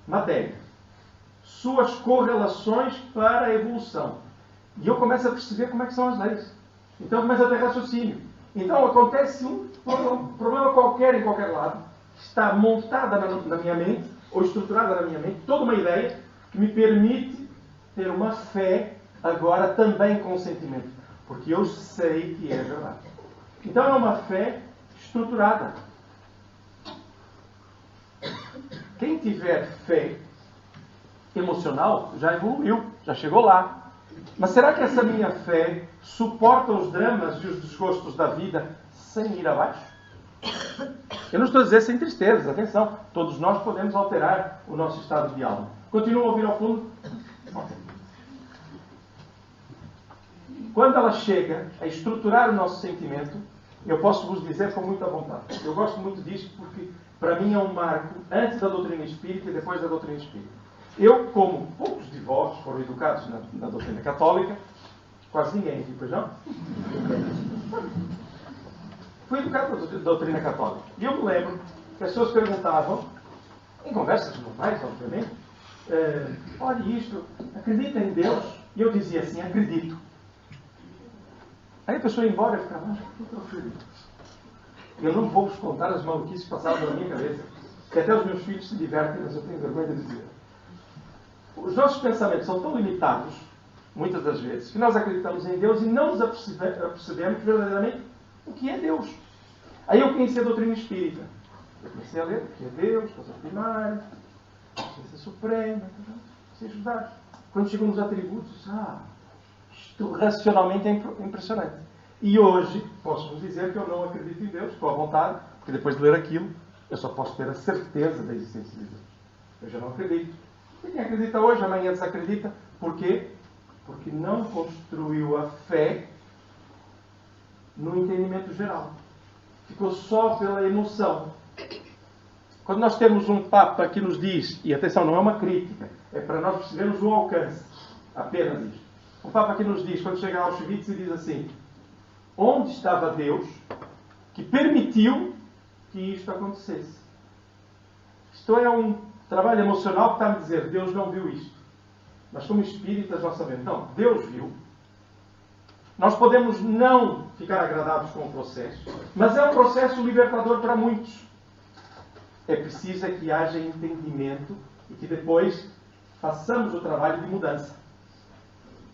matéria. Suas correlações para a evolução. E eu começo a perceber como é que são as leis. Então eu começo a ter raciocínio. Então acontece um problema qualquer em qualquer lado, que está montada na minha mente, ou estruturada na minha mente, toda uma ideia que me permite ter uma fé agora também com sentimento. Porque eu sei que é verdade. Então é uma fé estruturada. Quem tiver fé emocional já evoluiu, já chegou lá. Mas será que essa minha fé suporta os dramas e os desgostos da vida sem ir abaixo? Eu não estou a dizer sem tristezas, atenção. Todos nós podemos alterar o nosso estado de alma. Continuam a ouvir ao fundo? Okay. Quando ela chega a estruturar o nosso sentimento, eu posso vos dizer com muita vontade. Eu gosto muito disto porque, para mim, é um marco antes da doutrina espírita e depois da doutrina espírita. Eu, como poucos de vós foram educados na doutrina católica, quase ninguém aqui, pois não? Fui educado na doutrina católica. E eu me lembro que as pessoas perguntavam, em conversas normais, obviamente, olha isto, acredita em Deus? E eu dizia assim, acredito. Aí a pessoa ia embora e ficava, eu não acredito. Eu não vou vos contar as maluquices que passavam na minha cabeça. que até os meus filhos se divertem, mas eu tenho vergonha de dizer. Os nossos pensamentos são tão limitados, muitas das vezes, que nós acreditamos em Deus e não nos apercebemos verdadeiramente o que é Deus. Aí eu conheci a doutrina espírita. Eu comecei a ler o que é Deus, coisa primária, ciência suprema, comecei a estudar. Quando chegam nos atributos, isto racionalmente é impressionante. E hoje, posso-vos dizer que eu não acredito em Deus, estou à vontade, porque depois de ler aquilo, eu só posso ter a certeza da existência de Deus. Eu já não acredito. E quem acredita hoje, amanhã desacredita. Por quê? Porque não construiu a fé no entendimento geral. Ficou só pela emoção. Quando nós temos um Papa que nos diz, e atenção, não é uma crítica, é para nós percebermos o alcance, apenas isto. Um Papa que nos diz, quando chega a Auschwitz, e diz assim: onde estava Deus que permitiu que isto acontecesse? Isto é um trabalho emocional que está a me dizer, Deus não viu isto. Mas como espíritas nós sabemos, não, Deus viu. Nós podemos não ficar agradados com o processo, mas é um processo libertador para muitos. É preciso que haja entendimento e que depois façamos o trabalho de mudança.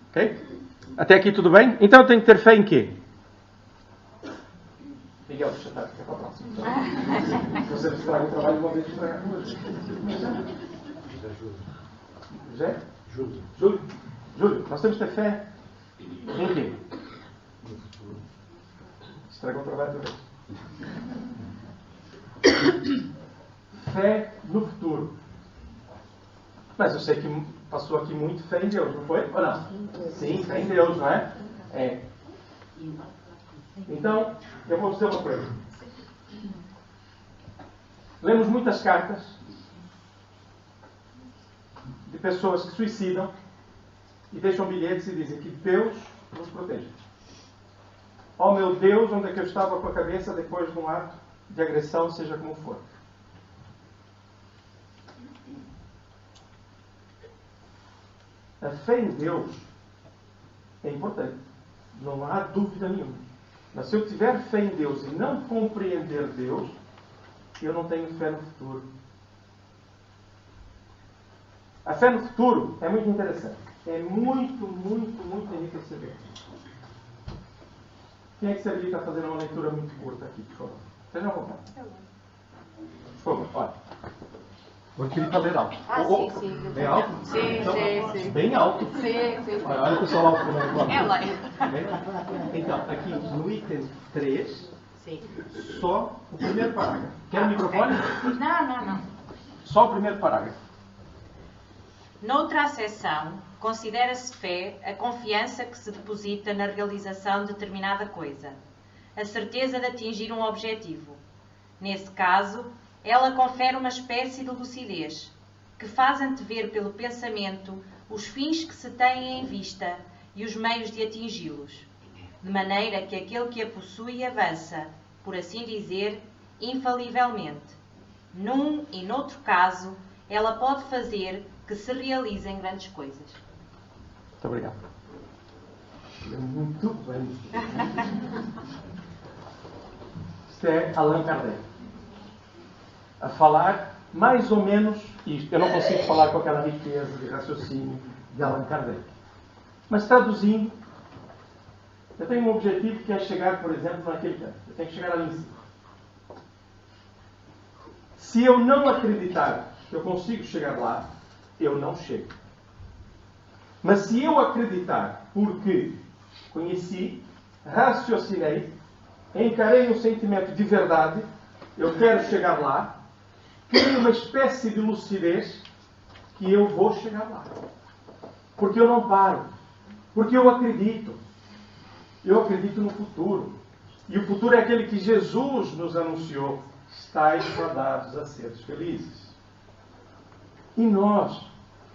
Ok? Até aqui tudo bem? Então eu tenho que ter fé em quê? Miguel, deixa eu estar, fica para a próxima. Se você estraga o trabalho, vou ver que estragar duas vezes. José? Júlio, nós temos que ter fé em quê? Estragou o trabalho outra vez. Fé no futuro. Mas eu sei que passou aqui muito fé em Deus, não foi? Ou não? Sim, fé em Deus, não é? É. Então, eu vou dizer uma coisa. Lemos muitas cartas de pessoas que suicidam e deixam bilhetes e dizem que Deus nos proteja. Oh meu Deus, onde é que eu estava com a cabeça depois de um ato de agressão, seja como for? A fé em Deus é importante. Não há dúvida nenhuma. Mas se eu tiver fé em Deus e não compreender Deus, eu não tenho fé no futuro. A fé no futuro é muito interessante. É muito enriquecedor. Quem é que se habilita a fazer uma leitura muito curta aqui, por favor? Seja à vontade. Por favor, olha. Vou pedir para ler alto. Sim. Bem alto? Sim, então, sim. Bem alto. Sim. Olha o pessoal alto também agora. É lá. Então, aqui no item 3, Sim. só o primeiro parágrafo. Quer o microfone? Não. Só o primeiro parágrafo. Noutra acessão, considera-se fé a confiança que se deposita na realização de determinada coisa, a certeza de atingir um objetivo. Nesse caso, ela confere uma espécie de lucidez, que faz antever pelo pensamento os fins que se têm em vista e os meios de atingi-los, de maneira que aquele que a possui avança, por assim dizer, infalivelmente. Num e noutro caso, ela pode fazer que se realizem grandes coisas. Muito obrigado. Muito bem. Isto é Allan Kardec. A falar mais ou menos isto. Eu não consigo falar com aquela riqueza de raciocínio de Allan Kardec. Mas traduzindo, eu tenho um objetivo que é chegar, por exemplo, naquele canto. Eu tenho que chegar ali em cima. Se eu não acreditar que eu consigo chegar lá, eu não chego. Mas se eu acreditar, porque conheci, raciocinei, encarei um sentimento de verdade, eu quero chegar lá, criei uma espécie de lucidez que eu vou chegar lá. Porque eu não paro. Porque eu acredito. Eu acredito no futuro. E o futuro é aquele que Jesus nos anunciou. Estais fadados a seres felizes. E nós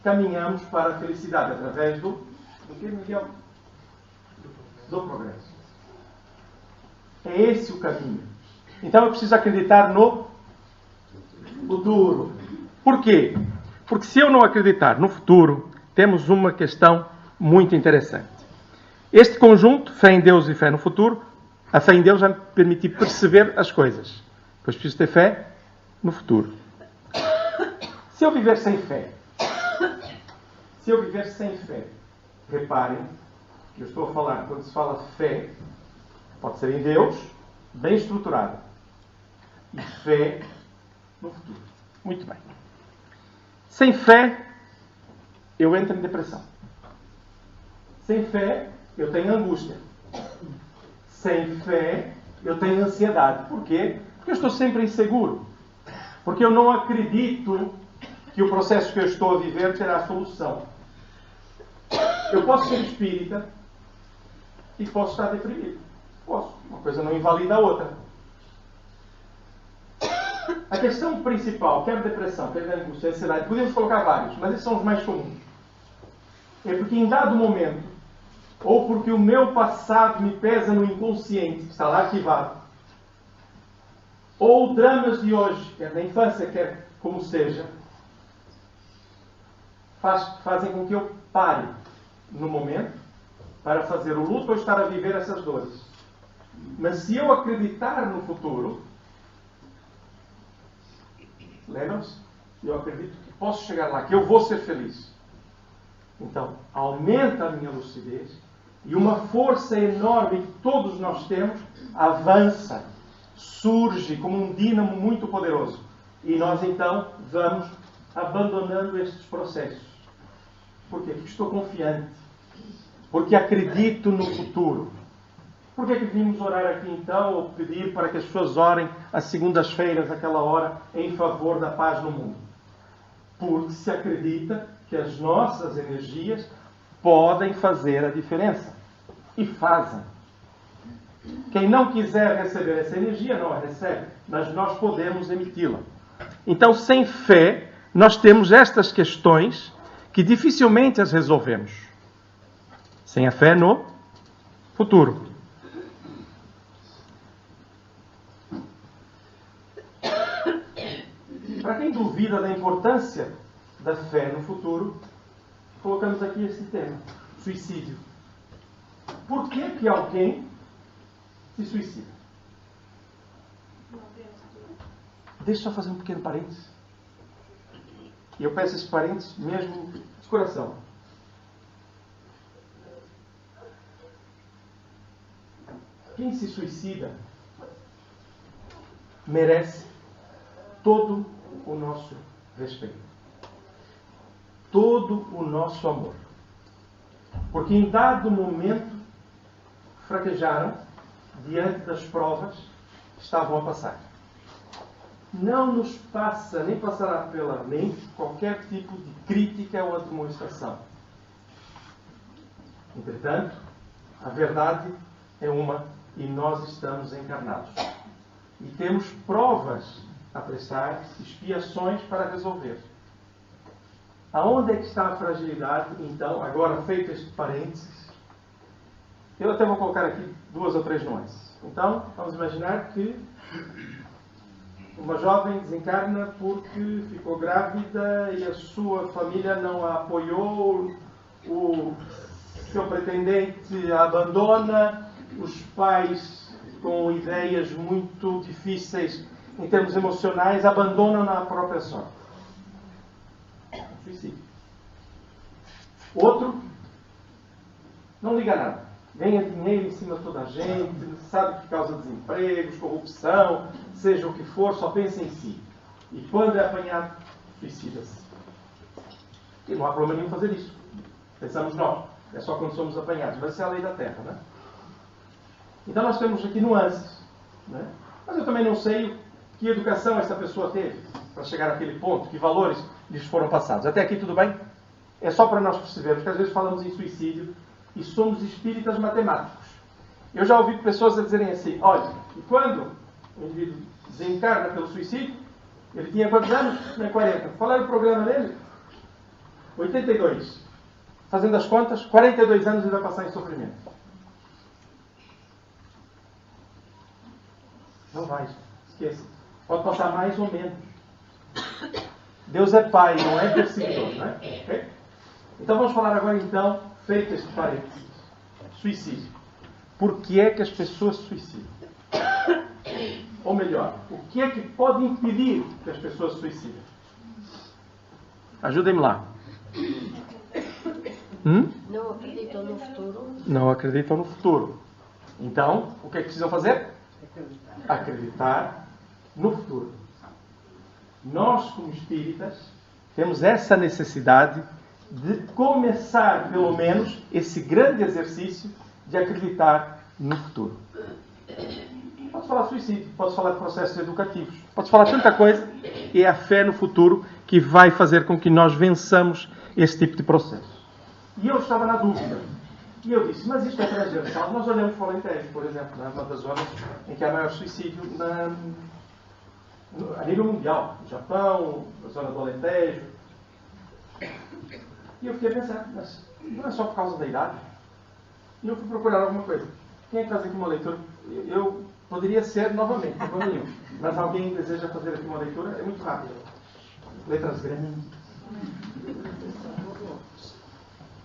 caminhamos para a felicidade através do que, Miguel? Do progresso. É esse o caminho. Então eu preciso acreditar no futuro. Por quê? Porque se eu não acreditar no futuro, temos uma questão muito interessante. Este conjunto, fé em Deus e fé no futuro, a fé em Deus vai me permitir perceber as coisas. Pois preciso ter fé no futuro. Se eu viver sem fé, reparem que eu estou a falar, quando se fala fé, pode ser em Deus, bem estruturada, e fé no futuro. Muito bem. Sem fé, eu entro em depressão. Sem fé, eu tenho angústia. Sem fé, eu tenho ansiedade. Por quê? Porque eu estou sempre inseguro. Porque eu não acredito que o processo que eu estou a viver terá solução. Eu posso ser espírita e posso estar deprimido. Posso. Uma coisa não invalida a outra. A questão principal, quer depressão, quer angústia, ansiedade, podemos colocar vários, mas esses são os mais comuns. É porque em dado momento, ou porque o meu passado me pesa no inconsciente, que está lá arquivado, ou dramas de hoje, quer da infância, quer como seja, fazem com que eu pare no momento para fazer o luto ou estar a viver essas dores. Mas se eu acreditar no futuro, lembram-se? Eu acredito que posso chegar lá, que eu vou ser feliz. Então, aumenta a minha lucidez e uma força enorme que todos nós temos avança, surge como um dínamo muito poderoso. E nós então vamos abandonando estes processos. Por quê? Porque estou confiante. Porque acredito no futuro. Por que é que vimos orar aqui então, ou pedir para que as pessoas orem às segundas-feiras, àquela hora, em favor da paz no mundo? Porque se acredita que as nossas energias podem fazer a diferença. E fazem. Quem não quiser receber essa energia, não a recebe. Mas nós podemos emiti-la. Então, sem fé, nós temos estas questões que dificilmente as resolvemos. Sem a fé no futuro. Para quem duvida da importância da fé no futuro, colocamos aqui esse tema: suicídio. Por que alguém se suicida? Deixa eu só fazer um pequeno parênteses. E eu peço esse parênteses mesmo de coração. Quem se suicida merece todo o nosso respeito, todo o nosso amor. Porque em dado momento fraquejaram diante das provas que estavam a passar. Não nos passa, nem passará pela mente, qualquer tipo de crítica ou admoestação. Entretanto, a verdade é uma e nós estamos encarnados. E temos provas a prestar, expiações para resolver. Aonde é que está a fragilidade, então, agora feito este parênteses? Eu até vou colocar aqui 2 ou 3 nuances. Então, vamos imaginar que uma jovem desencarna porque ficou grávida e a sua família não a apoiou, o seu pretendente a abandona, os pais com ideias muito difíceis em termos emocionais abandonam na própria sorte. Suicídio. Outro não liga nada. Ganha dinheiro em cima de toda a gente, sabe que causa desempregos, corrupção, seja o que for, só pensa em si. E quando é apanhado, suicida-se. E não há problema nenhum fazer isso. Pensamos nós. É só quando somos apanhados. Vai ser a lei da Terra, não é? Então nós temos aqui nuances. Não é? Mas eu também não sei que educação essa pessoa teve para chegar àquele ponto, que valores lhes foram passados. Até aqui tudo bem? É só para nós percebermos que às vezes falamos em suicídio e somos espíritas matemáticos. Eu já ouvi pessoas a dizerem assim: olha, e quando o indivíduo desencarna pelo suicídio, ele tinha quantos anos? Tinha 40. Qual era o programa dele? 82. Fazendo as contas, 42 anos ele vai passar em sofrimento. Não vai, esqueça. Pode passar mais ou menos. Deus é Pai, não é perseguidor, não é? Okay? Então vamos falar agora então, feito este parênteses, suicídio. Por que é que as pessoas se suicidam? Ou melhor, o que é que pode impedir que as pessoas se suicidem? Ajudem-me lá. Não acreditam no futuro. Não acreditam no futuro. Então, o que é que precisam fazer? Acreditar no futuro. Nós, como espíritas, temos essa necessidade de começar, pelo menos, esse grande exercício de acreditar no futuro. Posso falar de suicídio, posso falar de processos educativos, posso falar de tanta coisa, e é a fé no futuro que vai fazer com que nós vençamos esse tipo de processo. E eu estava na dúvida. E eu disse, mas isto é transversal. Nós olhamos para o Alentejo, por exemplo, uma das zonas em que há maior suicídio a nível mundial. No Japão, na zona do Alentejo. E eu fiquei a pensar, mas não é só por causa da idade? E eu fui procurar alguma coisa. Quem é que faz aqui uma leitura? Eu poderia ser novamente, não problema nenhum. Mas alguém deseja fazer aqui uma leitura? É muito rápido. Letras grandes.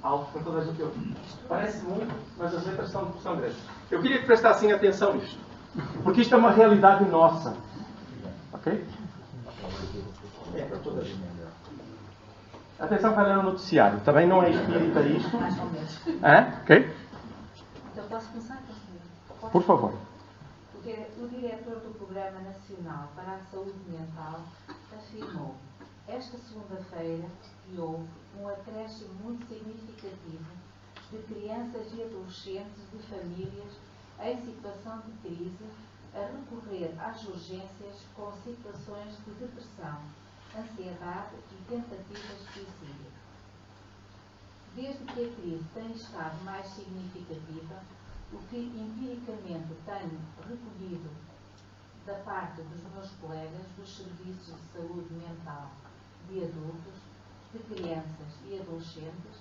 Alto para toda a gente ouvir. Parece muito, mas as letras são grandes. Eu queria que prestassem atenção nisto. Porque isto é uma realidade nossa. Ok? É para toda a gente. Atenção para ler o noticiário. Também não é espírita isto. Ok? Então posso começar? Por favor. O diretor do Programa Nacional para a Saúde Mental afirmou: esta segunda-feira houve um acréscimo muito significativo de crianças e adolescentes de famílias em situação de crise a recorrer às urgências com situações de depressão, ansiedade e tentativas de suicídio. Desde que a crise tem estado mais significativa, o que empiricamente tenho recolhido da parte dos meus colegas dos serviços de saúde mental de adultos, de crianças e adolescentes,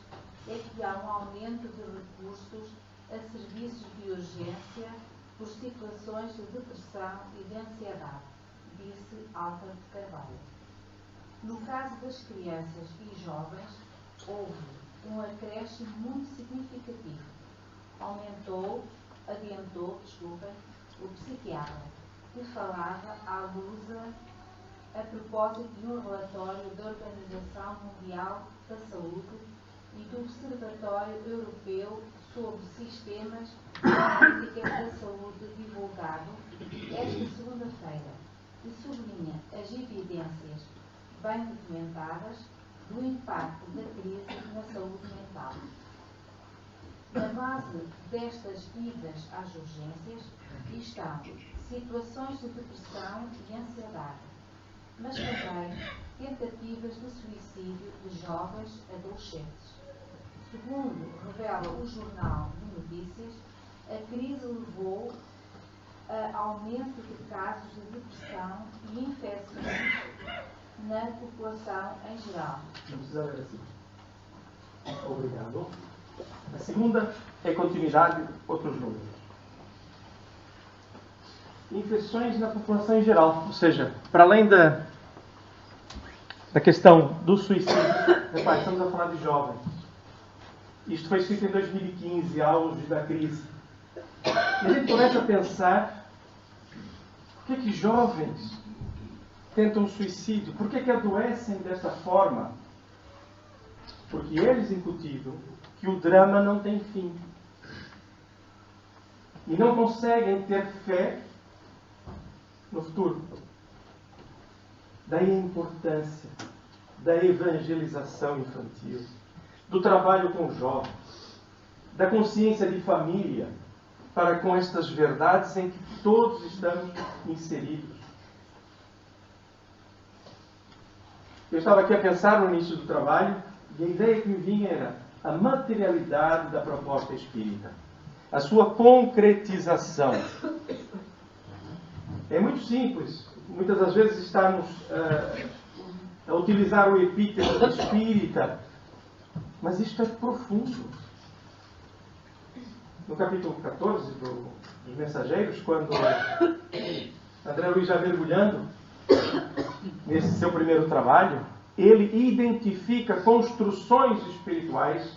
é que há um aumento de recursos a serviços de urgência por situações de depressão e de ansiedade, disse Álvaro de Carvalho. No caso das crianças e jovens, houve um acréscimo muito significativo. Adiantou, o psiquiatra, que falava à lusa a propósito de um relatório da Organização Mundial da Saúde e do Observatório Europeu sobre Sistemas e Políticas da Saúde divulgado esta segunda-feira, que sublinha as evidências bem documentadas do impacto da crise na saúde mental. Na base destas idas às urgências estão situações de depressão e ansiedade, mas também tentativas de suicídio de jovens adolescentes. Segundo revela o Jornal de Notícias, a crise levou a aumento de casos de depressão e infecções na população em geral. Não precisa ler assim. Obrigado. A segunda é continuidade, outros números. Infecções na população em geral, ou seja, para além da questão do suicídio, repare, estamos a falar de jovens. Isto foi escrito em 2015, auge da crise. E a gente começa a pensar, por que jovens tentam suicídio? Por que adoecem desta forma? Porque eles incutiram que o drama não tem fim. E não conseguem ter fé no futuro. Daí a importância da evangelização infantil, do trabalho com jovens, da consciência de família, para com estas verdades em que todos estamos inseridos. Eu estava aqui a pensar no início do trabalho e a ideia que me vinha era a materialidade da proposta espírita, a sua concretização. É muito simples. Muitas das vezes estamos a utilizar o epíteto espírita, mas isto é profundo. No capítulo 14 dos Mensageiros, quando André Luiz já mergulhando nesse seu primeiro trabalho, ele identifica construções espirituais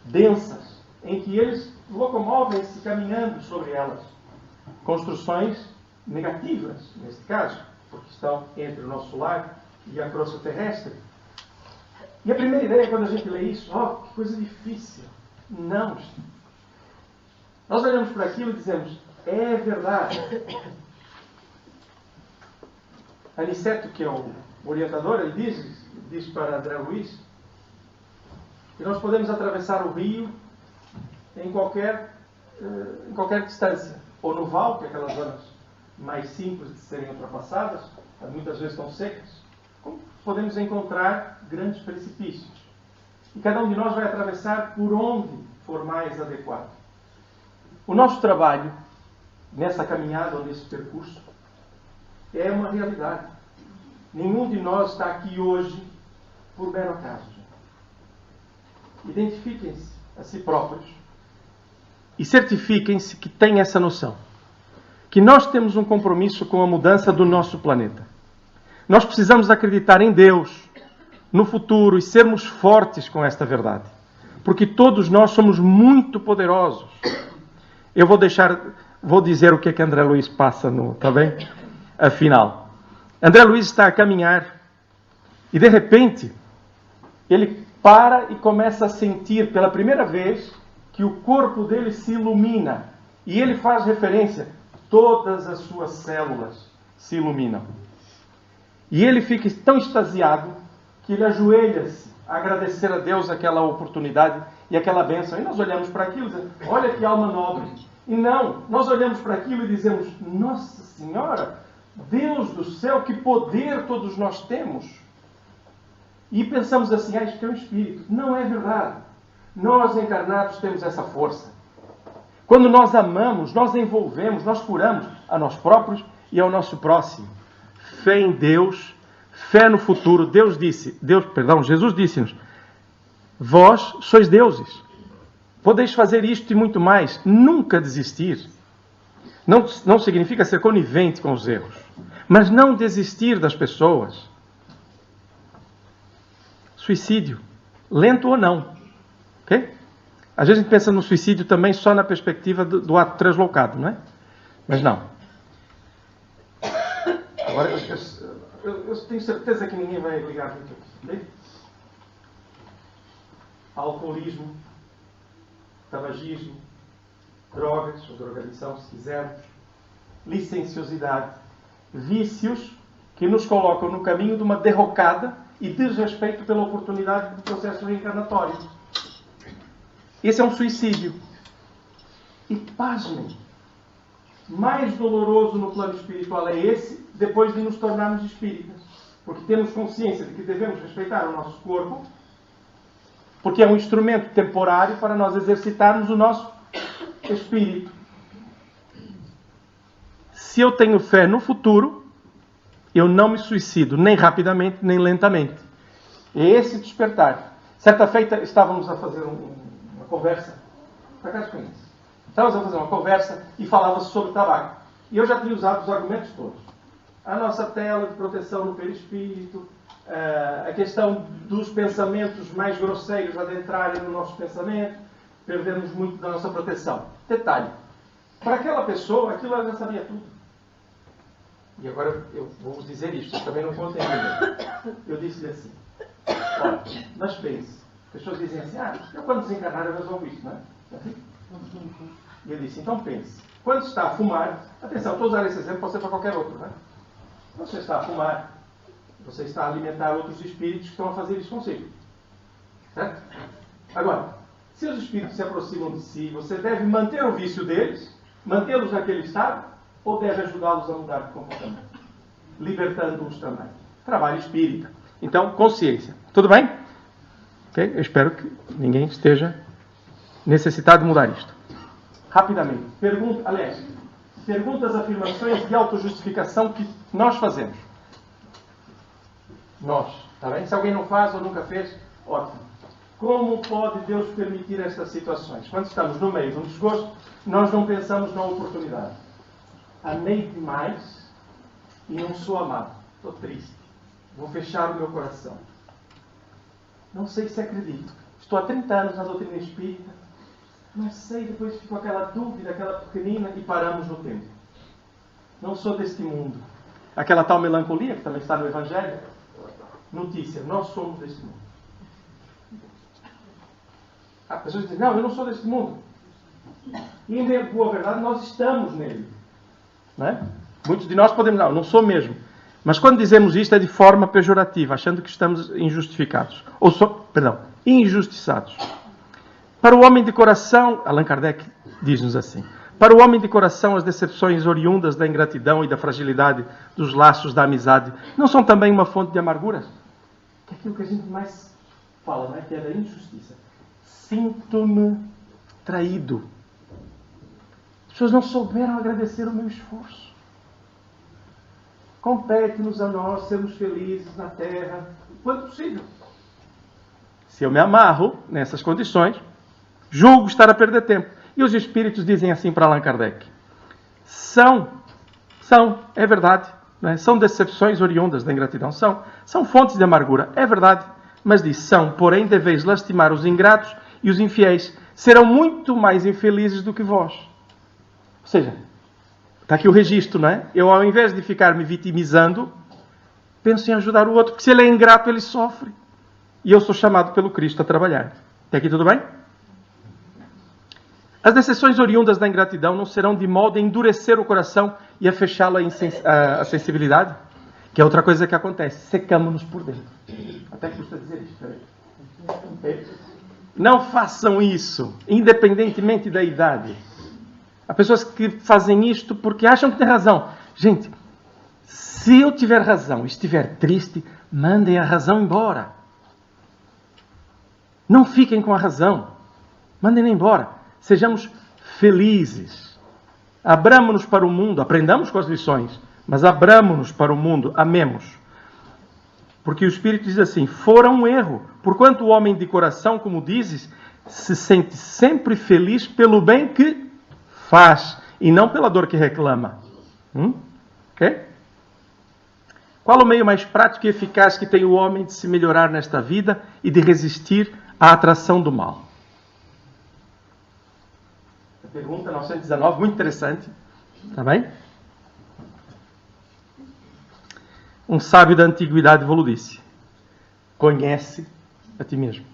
densas, em que eles locomovem-se caminhando sobre elas. Construções negativas, neste caso, porque estão entre o nosso lar e a crosta terrestre. E a primeira ideia, quando a gente lê isso, que coisa difícil. Não. Nós olhamos para aquilo e dizemos, é verdade. Aniceto, que é o orientador, ele diz para André Luiz que nós podemos atravessar o rio em qualquer distância. Ou no val, que é aquelas zonas mais simples de serem ultrapassadas, muitas vezes estão secas, como podemos encontrar grandes precipícios. E cada um de nós vai atravessar por onde for mais adequado. O nosso trabalho, nessa caminhada ou nesse percurso, é uma realidade. Nenhum de nós está aqui hoje por mero acaso. Identifiquem-se a si próprios e certifiquem-se que têm essa noção. Que nós temos um compromisso com a mudança do nosso planeta. Nós precisamos acreditar em Deus, no futuro, e sermos fortes com esta verdade. Porque todos nós somos muito poderosos. Eu vou dizer o que é que André Luiz passa tá bem? Afinal, André Luiz está a caminhar e de repente ele para e começa a sentir pela primeira vez que o corpo dele se ilumina. E ele faz referência, todas as suas células se iluminam. E ele fica tão extasiado que ele ajoelha-se a agradecer a Deus aquela oportunidade e aquela bênção. E nós olhamos para aquilo e dizemos, olha que alma nobre. E não, nós olhamos para aquilo e dizemos, Nossa Senhora, Deus do céu, que poder todos nós temos. E pensamos assim, isto é um espírito. Não é verdade. Nós encarnados temos essa força. Quando nós amamos, nós envolvemos, nós curamos a nós próprios e ao nosso próximo. Fé em Deus, fé no futuro. Jesus disse-nos, vós sois deuses. Podeis fazer isto e muito mais. Nunca desistir. Não significa ser conivente com os erros, mas não desistir das pessoas. Suicídio, lento ou não. Okay? Às vezes a gente pensa no suicídio também só na perspectiva do ato translocado, não é? Mas não. Agora, eu tenho certeza que ninguém vai ligar muito aqui. Okay? Alcoolismo, tabagismo, drogas, ou drogadição, se quisermos, licenciosidade, vícios que nos colocam no caminho de uma derrocada e desrespeito pela oportunidade do processo reencarnatório. Esse é um suicídio. E pasmem, mais doloroso no plano espiritual é esse, depois de nos tornarmos espíritas. Porque temos consciência de que devemos respeitar o nosso corpo, porque é um instrumento temporário para nós exercitarmos o nosso espírito. Se eu tenho fé no futuro, eu não me suicido, nem rapidamente, nem lentamente. É esse despertar. Certa feita, estávamos a fazer uma conversa. Por acaso conhece? Estávamos a fazer uma conversa e falava-se sobre tabaco. E eu já tinha usado os argumentos todos. A nossa tela de proteção no perispírito, a questão dos pensamentos mais grosseiros adentrarem no nosso pensamento, perdemos muito da nossa proteção. Detalhe, para aquela pessoa, aquilo ela já sabia tudo. E agora eu vou vos dizer isto, vocês também não contem ninguém. Eu disse-lhe assim, olha, mas pense, as pessoas dizem assim, eu quando desencarnar eu resolvo isso, não é? E eu disse, então pense, quando está a fumar, atenção, estou a usar esse exemplo, pode ser para qualquer outro, não é? Quando você está a fumar, você está a alimentar outros espíritos que estão a fazer isso consigo. Certo? Agora, se os espíritos se aproximam de si, você deve manter o vício deles, mantê-los naquele estado, ou deve ajudá-los a mudar de comportamento? Libertando-os também. Trabalho espírita. Então, consciência. Tudo bem? Okay? Eu espero que ninguém esteja necessitado de mudar isto. Rapidamente. Perguntas, afirmações de autojustificação que nós fazemos. Nós. Está bem? Se alguém não faz ou nunca fez, ótimo. Como pode Deus permitir estas situações? Quando estamos no meio de um desgosto, nós não pensamos na oportunidade. Amei demais e não sou amado. Estou triste. Vou fechar o meu coração. Não sei se acredito. Estou há 30 anos na doutrina espírita. Não sei, depois ficou aquela dúvida, aquela pequenina, e paramos no tempo. Não sou deste mundo. Aquela tal melancolia, que também está no Evangelho. Notícia, nós somos deste mundo. Há pessoas que dizem, não, eu não sou deste mundo. E em boa verdade nós estamos nele. Não é? Muitos de nós podemos, não sou mesmo. Mas quando dizemos isto é de forma pejorativa, achando que estamos injustificados. Injustiçados. Para o homem de coração, Allan Kardec diz-nos assim, para o homem de coração as decepções oriundas da ingratidão e da fragilidade dos laços da amizade não são também uma fonte de amarguras? Que é aquilo que a gente mais fala, não é? Que é da injustiça. Sinto-me traído. As pessoas não souberam agradecer o meu esforço. Compete-nos a nós sermos felizes na terra, quanto possível. Se eu me amarro nessas condições, julgo estar a perder tempo. E os espíritos dizem assim para Allan Kardec. É verdade. Não é? São decepções oriundas da ingratidão. São fontes de amargura. É verdade. Mas diz, porém deveis lastimar os ingratos e os infiéis. Serão muito mais infelizes do que vós. Ou seja, está aqui o registro, não é? Eu, ao invés de ficar me vitimizando, penso em ajudar o outro, porque se ele é ingrato, ele sofre. E eu sou chamado pelo Cristo a trabalhar. Até aqui tudo bem? As decepções oriundas da ingratidão não serão de modo a endurecer o coração e a fechá-lo à sensibilidade? Que é outra coisa que acontece. Secamos-nos por dentro. Até custa dizer isto. Não façam isso, independentemente da idade. Há pessoas que fazem isto porque acham que têm razão. Gente, se eu tiver razão e estiver triste, mandem a razão embora. Não fiquem com a razão. Mandem-na embora. Sejamos felizes. Abramo-nos para o mundo. Aprendamos com as lições. Mas abramo-nos para o mundo. Amemos. Porque o Espírito diz assim, fora um erro. Porquanto o homem de coração, como dizes, se sente sempre feliz pelo bem que faz. E não pela dor que reclama. Ok? Qual o meio mais prático e eficaz que tem o homem de se melhorar nesta vida e de resistir à atração do mal? Pergunta 919, muito interessante. Está bem? Um sábio da antiguidade vos disse. Conhece a ti mesmo.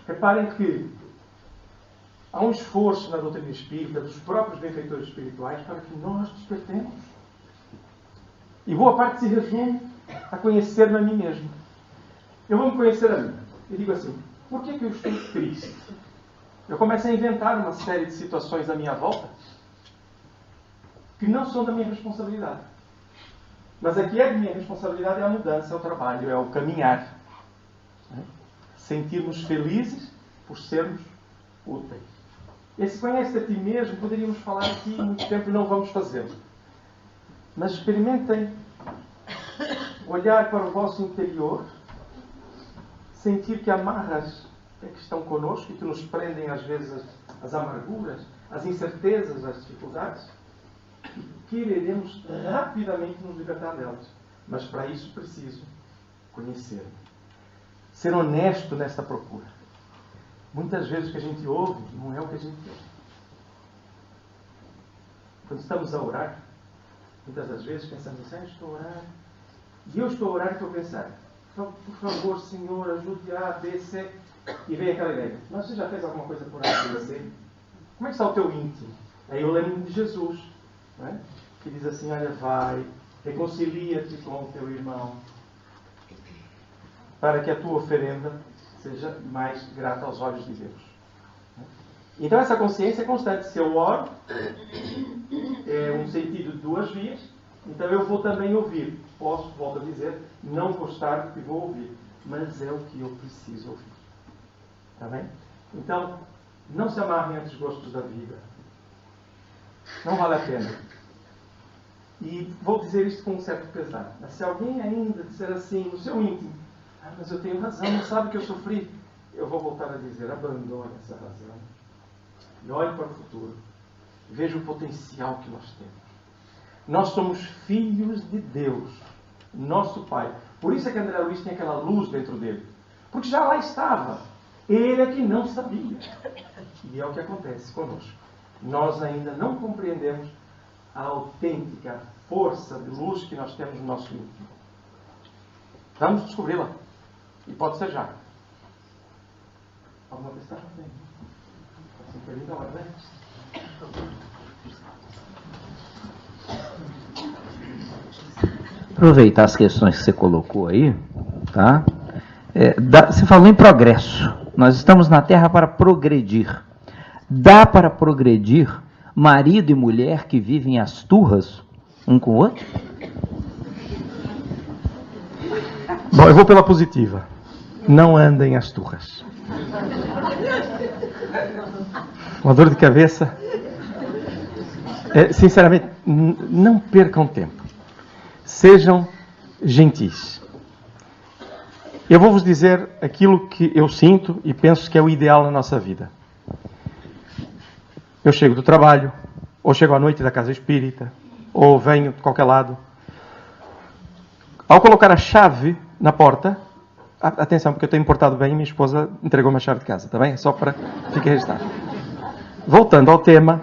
Reparem que há um esforço na doutrina espírita dos próprios benfeitores espirituais para que nós despertemos. E boa parte se resume a conhecer-me a mim mesmo. Eu vou me conhecer a mim. E digo assim, por que eu estou triste? Eu começo a inventar uma série de situações à minha volta que não são da minha responsabilidade. Mas a que é de minha responsabilidade é a mudança, é o trabalho, é o caminhar. Sentirmos felizes por sermos úteis. Esse conhece a ti mesmo, poderíamos falar aqui muito tempo e não vamos fazê-lo. Mas experimentem olhar para o vosso interior, sentir que amarras é que estão connosco e que nos prendem às vezes as amarguras, as incertezas, as dificuldades, e quereremos rapidamente nos libertar delas. Mas para isso preciso conhecer. Ser honesto nesta procura. Muitas vezes o que a gente ouve não é o que a gente quer. Quando estamos a orar, muitas das vezes pensamos assim, eu estou a orar, e eu estou a orar e estou a pensar, por favor, Senhor, ajude a B, C. E vem aquela ideia, mas você já fez alguma coisa por A, B, C? Como é que está o teu íntimo? Aí eu lembro de Jesus, não é? Que diz assim, olha, vai, reconcilia-te com o teu irmão, para que a tua oferenda seja mais grata aos olhos de Deus. Então essa consciência é constante. Se eu oro, é um sentido de duas vias, então eu vou também ouvir. Posso, volto a dizer, não gostar do que vou ouvir, mas é o que eu preciso ouvir. Está bem? Então, não se amarrem a desgostos da vida. Não vale a pena. E vou dizer isto com um certo pesar. Mas se alguém ainda disser assim, no seu íntimo, mas eu tenho razão, não sabe que eu sofri, eu vou voltar a dizer, abandone essa razão. E olhe para o futuro. Veja o potencial que nós temos. Nós somos filhos de Deus, nosso Pai. Por isso é que André Luiz tem aquela luz dentro dele. Porque já lá estava. Ele é que não sabia. E é o que acontece conosco. Nós ainda não compreendemos a autêntica força de luz que nós temos no nosso íntimo. Vamos descobri-la. E pode ser já. Aproveitar as questões que você colocou aí, tá? Você falou em progresso. Nós estamos na Terra para progredir. Dá para progredir marido e mulher que vivem as turras um com o outro? Bom, eu vou pela positiva. Não andem as turras. Uma dor de cabeça. Sinceramente, não percam tempo. Sejam gentis. Eu vou vos dizer aquilo que eu sinto e penso que é o ideal na nossa vida. Eu chego do trabalho, ou chego à noite da casa espírita, ou venho de qualquer lado. Ao colocar a chave na porta, atenção, porque eu tenho me portado bem e minha esposa entregou-me a chave de casa, está bem? Só para ficar registrado. Voltando ao tema,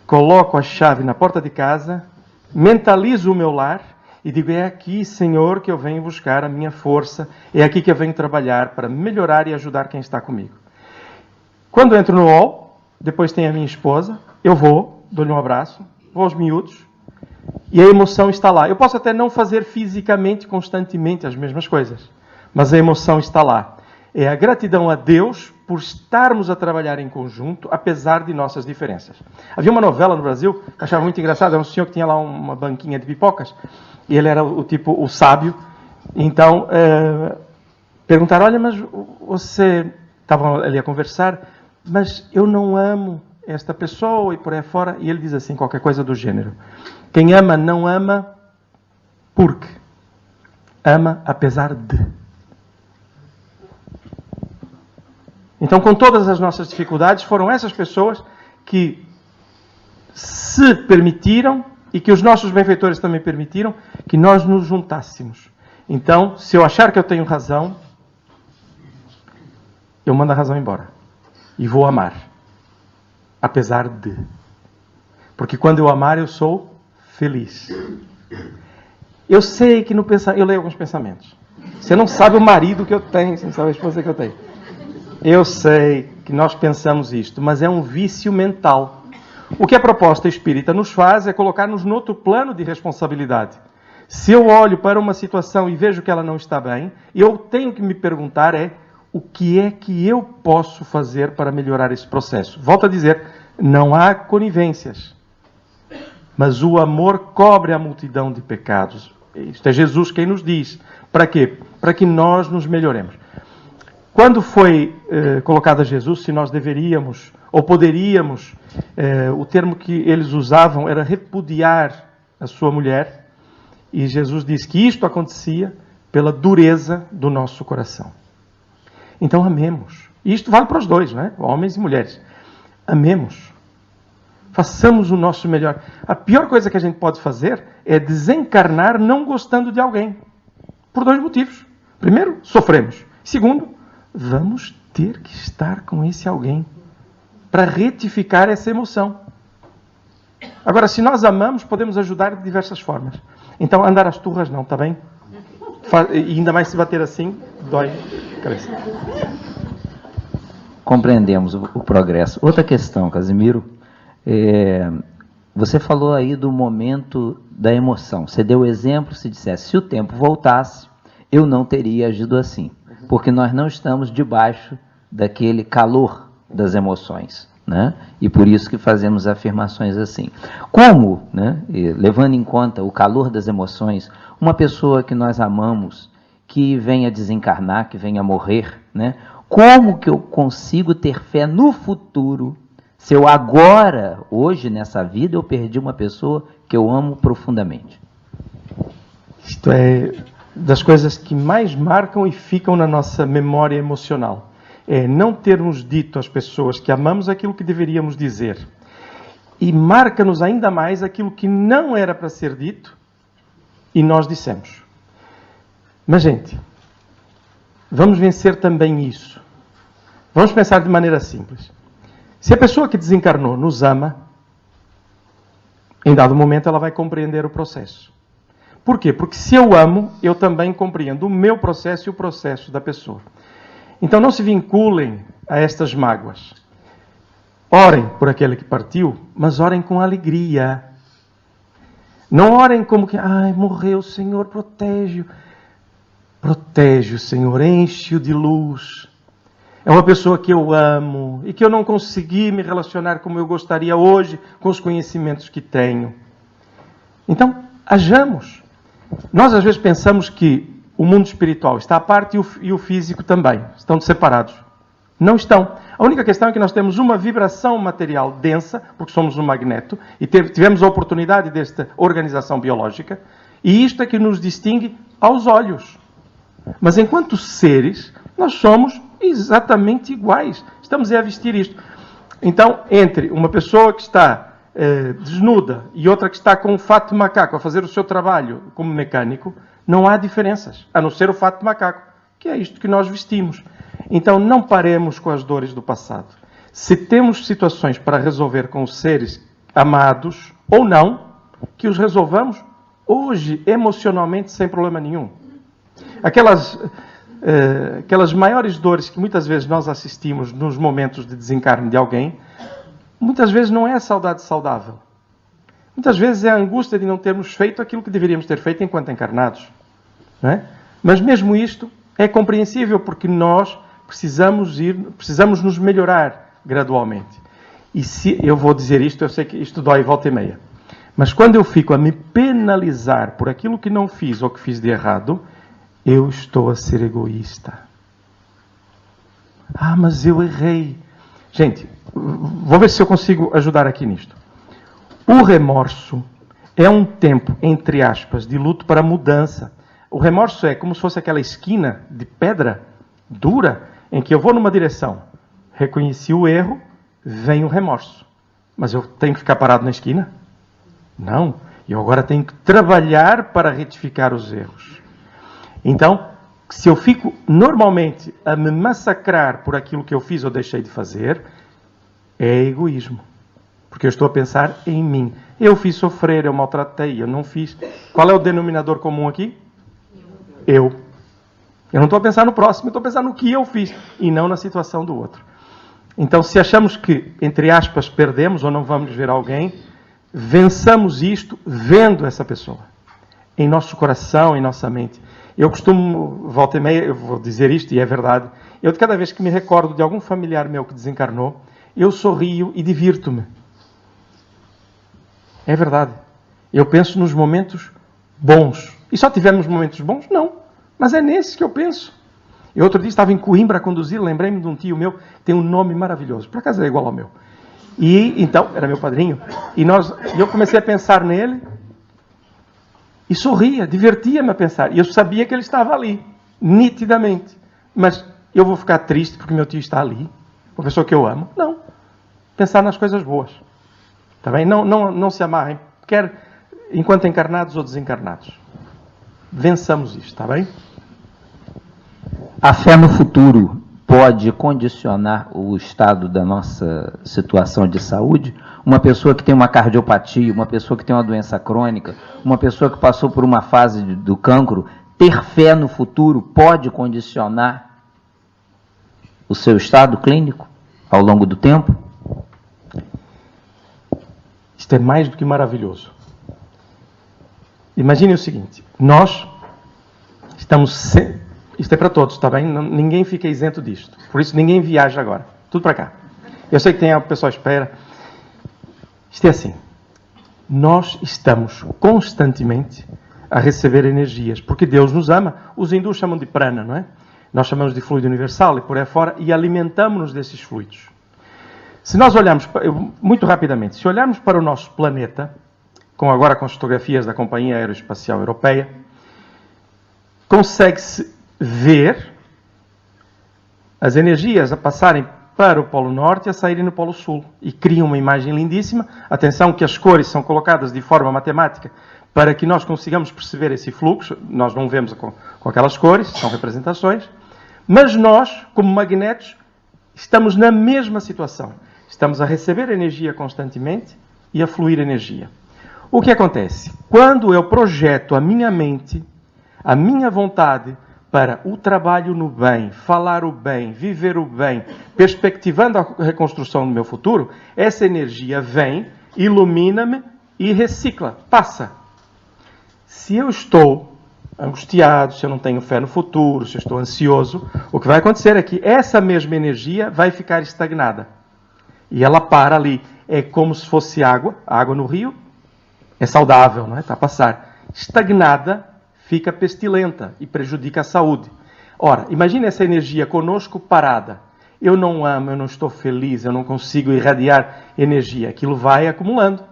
coloco a chave na porta de casa, mentalizo o meu lar e digo, é aqui, Senhor, que eu venho buscar a minha força, é aqui que eu venho trabalhar para melhorar e ajudar quem está comigo. Quando entro no hall, depois tem a minha esposa, eu vou, dou-lhe um abraço, vou aos miúdos, e a emoção está lá. Eu posso até não fazer fisicamente, constantemente as mesmas coisas, mas a emoção está lá. É a gratidão a Deus por estarmos a trabalhar em conjunto, apesar de nossas diferenças. Havia uma novela no Brasil, que eu achava muito engraçada, um senhor que tinha lá uma banquinha de pipocas, e ele era o sábio. Então, perguntaram, olha, mas você... Estavam ali a conversar, mas eu não amo esta pessoa e por aí fora. E ele diz assim, qualquer coisa do gênero. Quem ama, não ama porque ama apesar de. Então, com todas as nossas dificuldades, foram essas pessoas que se permitiram e que os nossos benfeitores também permitiram que nós nos juntássemos. Então, se eu achar que eu tenho razão, eu mando a razão embora. E vou amar. Apesar de. Porque quando eu amar, eu sou feliz. Eu sei que no pensamento... Eu leio alguns pensamentos. Você não sabe o marido que eu tenho, você não sabe a esposa que eu tenho. Eu sei que nós pensamos isto, mas é um vício mental. O que a proposta espírita nos faz é colocar-nos noutro plano de responsabilidade. Se eu olho para uma situação e vejo que ela não está bem, eu tenho que me perguntar o que é que eu posso fazer para melhorar esse processo. Volto a dizer, não há conivências. Mas o amor cobre a multidão de pecados. Isto é Jesus quem nos diz. Para quê? Para que nós nos melhoremos. Quando foi colocado a Jesus, se nós deveríamos ou poderíamos, o termo que eles usavam era repudiar a sua mulher, e Jesus disse que isto acontecia pela dureza do nosso coração. Então amemos. E isto vale para os dois, não é? Homens e mulheres. Amemos. Façamos o nosso melhor. A pior coisa que a gente pode fazer é desencarnar não gostando de alguém. Por dois motivos. Primeiro, sofremos. Segundo, vamos ter que estar com esse alguém para retificar essa emoção. Agora, se nós amamos, podemos ajudar de diversas formas. Então, andar às turras não, está bem? E ainda mais se bater assim, dói. Compreendemos o progresso. Outra questão, Casimiro. Você falou aí do momento da emoção. Você deu o exemplo, se dissesse, se o tempo voltasse, eu não teria agido assim. Porque nós não estamos debaixo daquele calor das emoções, né? E por isso que fazemos afirmações assim. Como, né, levando em conta o calor das emoções, uma pessoa que nós amamos, que venha desencarnar, que venha morrer, né? Como que eu consigo ter fé no futuro, se eu agora, hoje, nessa vida, eu perdi uma pessoa que eu amo profundamente? Isto é das coisas que mais marcam e ficam na nossa memória emocional. É não termos dito às pessoas que amamos aquilo que deveríamos dizer. E marca-nos ainda mais aquilo que não era para ser dito e nós dissemos. Mas, gente, vamos vencer também isso. Vamos pensar de maneira simples. Se a pessoa que desencarnou nos ama, em dado momento ela vai compreender o processo. Por quê? Porque se eu amo, eu também compreendo o meu processo e o processo da pessoa. Então não se vinculem a estas mágoas. Orem por aquele que partiu, mas orem com alegria. Não orem como que, ai, morreu, Senhor, protege-o. Protege-o, Senhor, enche-o de luz. É uma pessoa que eu amo e que eu não consegui me relacionar como eu gostaria hoje com os conhecimentos que tenho. Então, hajamos. Nós às vezes pensamos que o mundo espiritual está à parte e o físico também. Estão separados. Não estão. A única questão é que nós temos uma vibração material densa, porque somos um magneto, e tivemos a oportunidade desta organização biológica, e isto é que nos distingue aos olhos. Mas enquanto seres, nós somos exatamente iguais. Estamos a vestir isto. Então, entre uma pessoa que está desnuda e outra que está com um fato de macaco a fazer o seu trabalho como mecânico, não há diferenças, a não ser o fato de macaco, que é isto que nós vestimos. Então, não paremos com as dores do passado. Se temos situações para resolver com os seres amados ou não, que os resolvamos hoje, emocionalmente, sem problema nenhum. Aquelas maiores dores que muitas vezes nós assistimos nos momentos de desencarne de alguém, muitas vezes não é a saudade saudável. Muitas vezes é a angústia de não termos feito aquilo que deveríamos ter feito enquanto encarnados. Não é? Mas mesmo isto é compreensível, porque nós precisamos nos melhorar gradualmente. E se eu vou dizer isto, eu sei que isto dói volta e meia. Mas quando eu fico a me penalizar por aquilo que não fiz ou que fiz de errado, eu estou a ser egoísta. Ah, mas eu errei. Gente, vou ver se eu consigo ajudar aqui nisto. O remorso é um tempo, entre aspas, de luto para mudança. O remorso é como se fosse aquela esquina de pedra dura em que eu vou numa direção, reconheci o erro, vem o remorso. Mas eu tenho que ficar parado na esquina? Não. Eu agora tenho que trabalhar para retificar os erros. Então, se eu fico normalmente a me massacrar por aquilo que eu fiz ou deixei de fazer, é egoísmo. Porque eu estou a pensar em mim. Eu fiz sofrer, eu maltratei, eu não fiz. Qual é o denominador comum aqui? Eu. Eu não estou a pensar no próximo, eu estou a pensar no que eu fiz e não na situação do outro. Então, se achamos que, entre aspas, perdemos ou não vamos ver alguém, vençamos isto vendo essa pessoa. Em nosso coração, em nossa mente. Eu costumo, volta e meia, eu vou dizer isto e é verdade, eu de cada vez que me recordo de algum familiar meu que desencarnou, eu sorrio e divirto-me. É verdade. Eu penso nos momentos bons. E só tivemos momentos bons? Não. Mas é nesse que eu penso. Eu outro dia estava em Coimbra a conduzir, lembrei-me de um tio meu, que tem um nome maravilhoso. Por acaso é igual ao meu. E então, era meu padrinho. E eu comecei a pensar nele e sorria, divertia-me a pensar. E eu sabia que ele estava ali, nitidamente. Mas eu vou ficar triste porque meu tio está ali? Uma pessoa que eu amo? Não. Pensar nas coisas boas. Tá bem? Não se amarrem, quer enquanto encarnados ou desencarnados. Vençamos isto, está bem? A fé no futuro pode condicionar o estado da nossa situação de saúde? Uma pessoa que tem uma cardiopatia, uma pessoa que tem uma doença crônica, uma pessoa que passou por uma fase do cancro, ter fé no futuro pode condicionar o seu estado clínico ao longo do tempo? Isto é mais do que maravilhoso. Imagine o seguinte, nós estamos... Isto é para todos, está bem? Ninguém fica isento disto. Por isso ninguém viaja agora. Tudo para cá. Eu sei que tem a pessoa à espera. Isto é assim. Nós estamos constantemente a receber energias, porque Deus nos ama. Os hindus chamam de prana, não é? Nós chamamos de fluido universal e por aí fora, e alimentamos-nos desses fluidos. Se nós olharmos, muito rapidamente, se olharmos para o nosso planeta, agora com as fotografias da Companhia Aeroespacial Europeia, consegue-se ver as energias a passarem para o Polo Norte e a saírem no Polo Sul. E cria uma imagem lindíssima. Atenção que as cores são colocadas de forma matemática para que nós consigamos perceber esse fluxo. Nós não vemos com aquelas cores, são representações. Mas nós, como magnetos, estamos na mesma situação. Estamos a receber energia constantemente e a fluir energia. O que acontece? Quando eu projeto a minha mente, a minha vontade, para o trabalho no bem, falar o bem, viver o bem, perspectivando a reconstrução do meu futuro, essa energia vem, ilumina-me e recicla, passa. Se eu estou angustiado, se eu não tenho fé no futuro, se eu estou ansioso, o que vai acontecer é que essa mesma energia vai ficar estagnada. E ela para ali. É como se fosse água. A água no rio é saudável, não é? Está a passar. Estagnada, fica pestilenta e prejudica a saúde. Ora, imagine essa energia conosco parada. Eu não amo, eu não estou feliz, eu não consigo irradiar energia. Aquilo vai acumulando.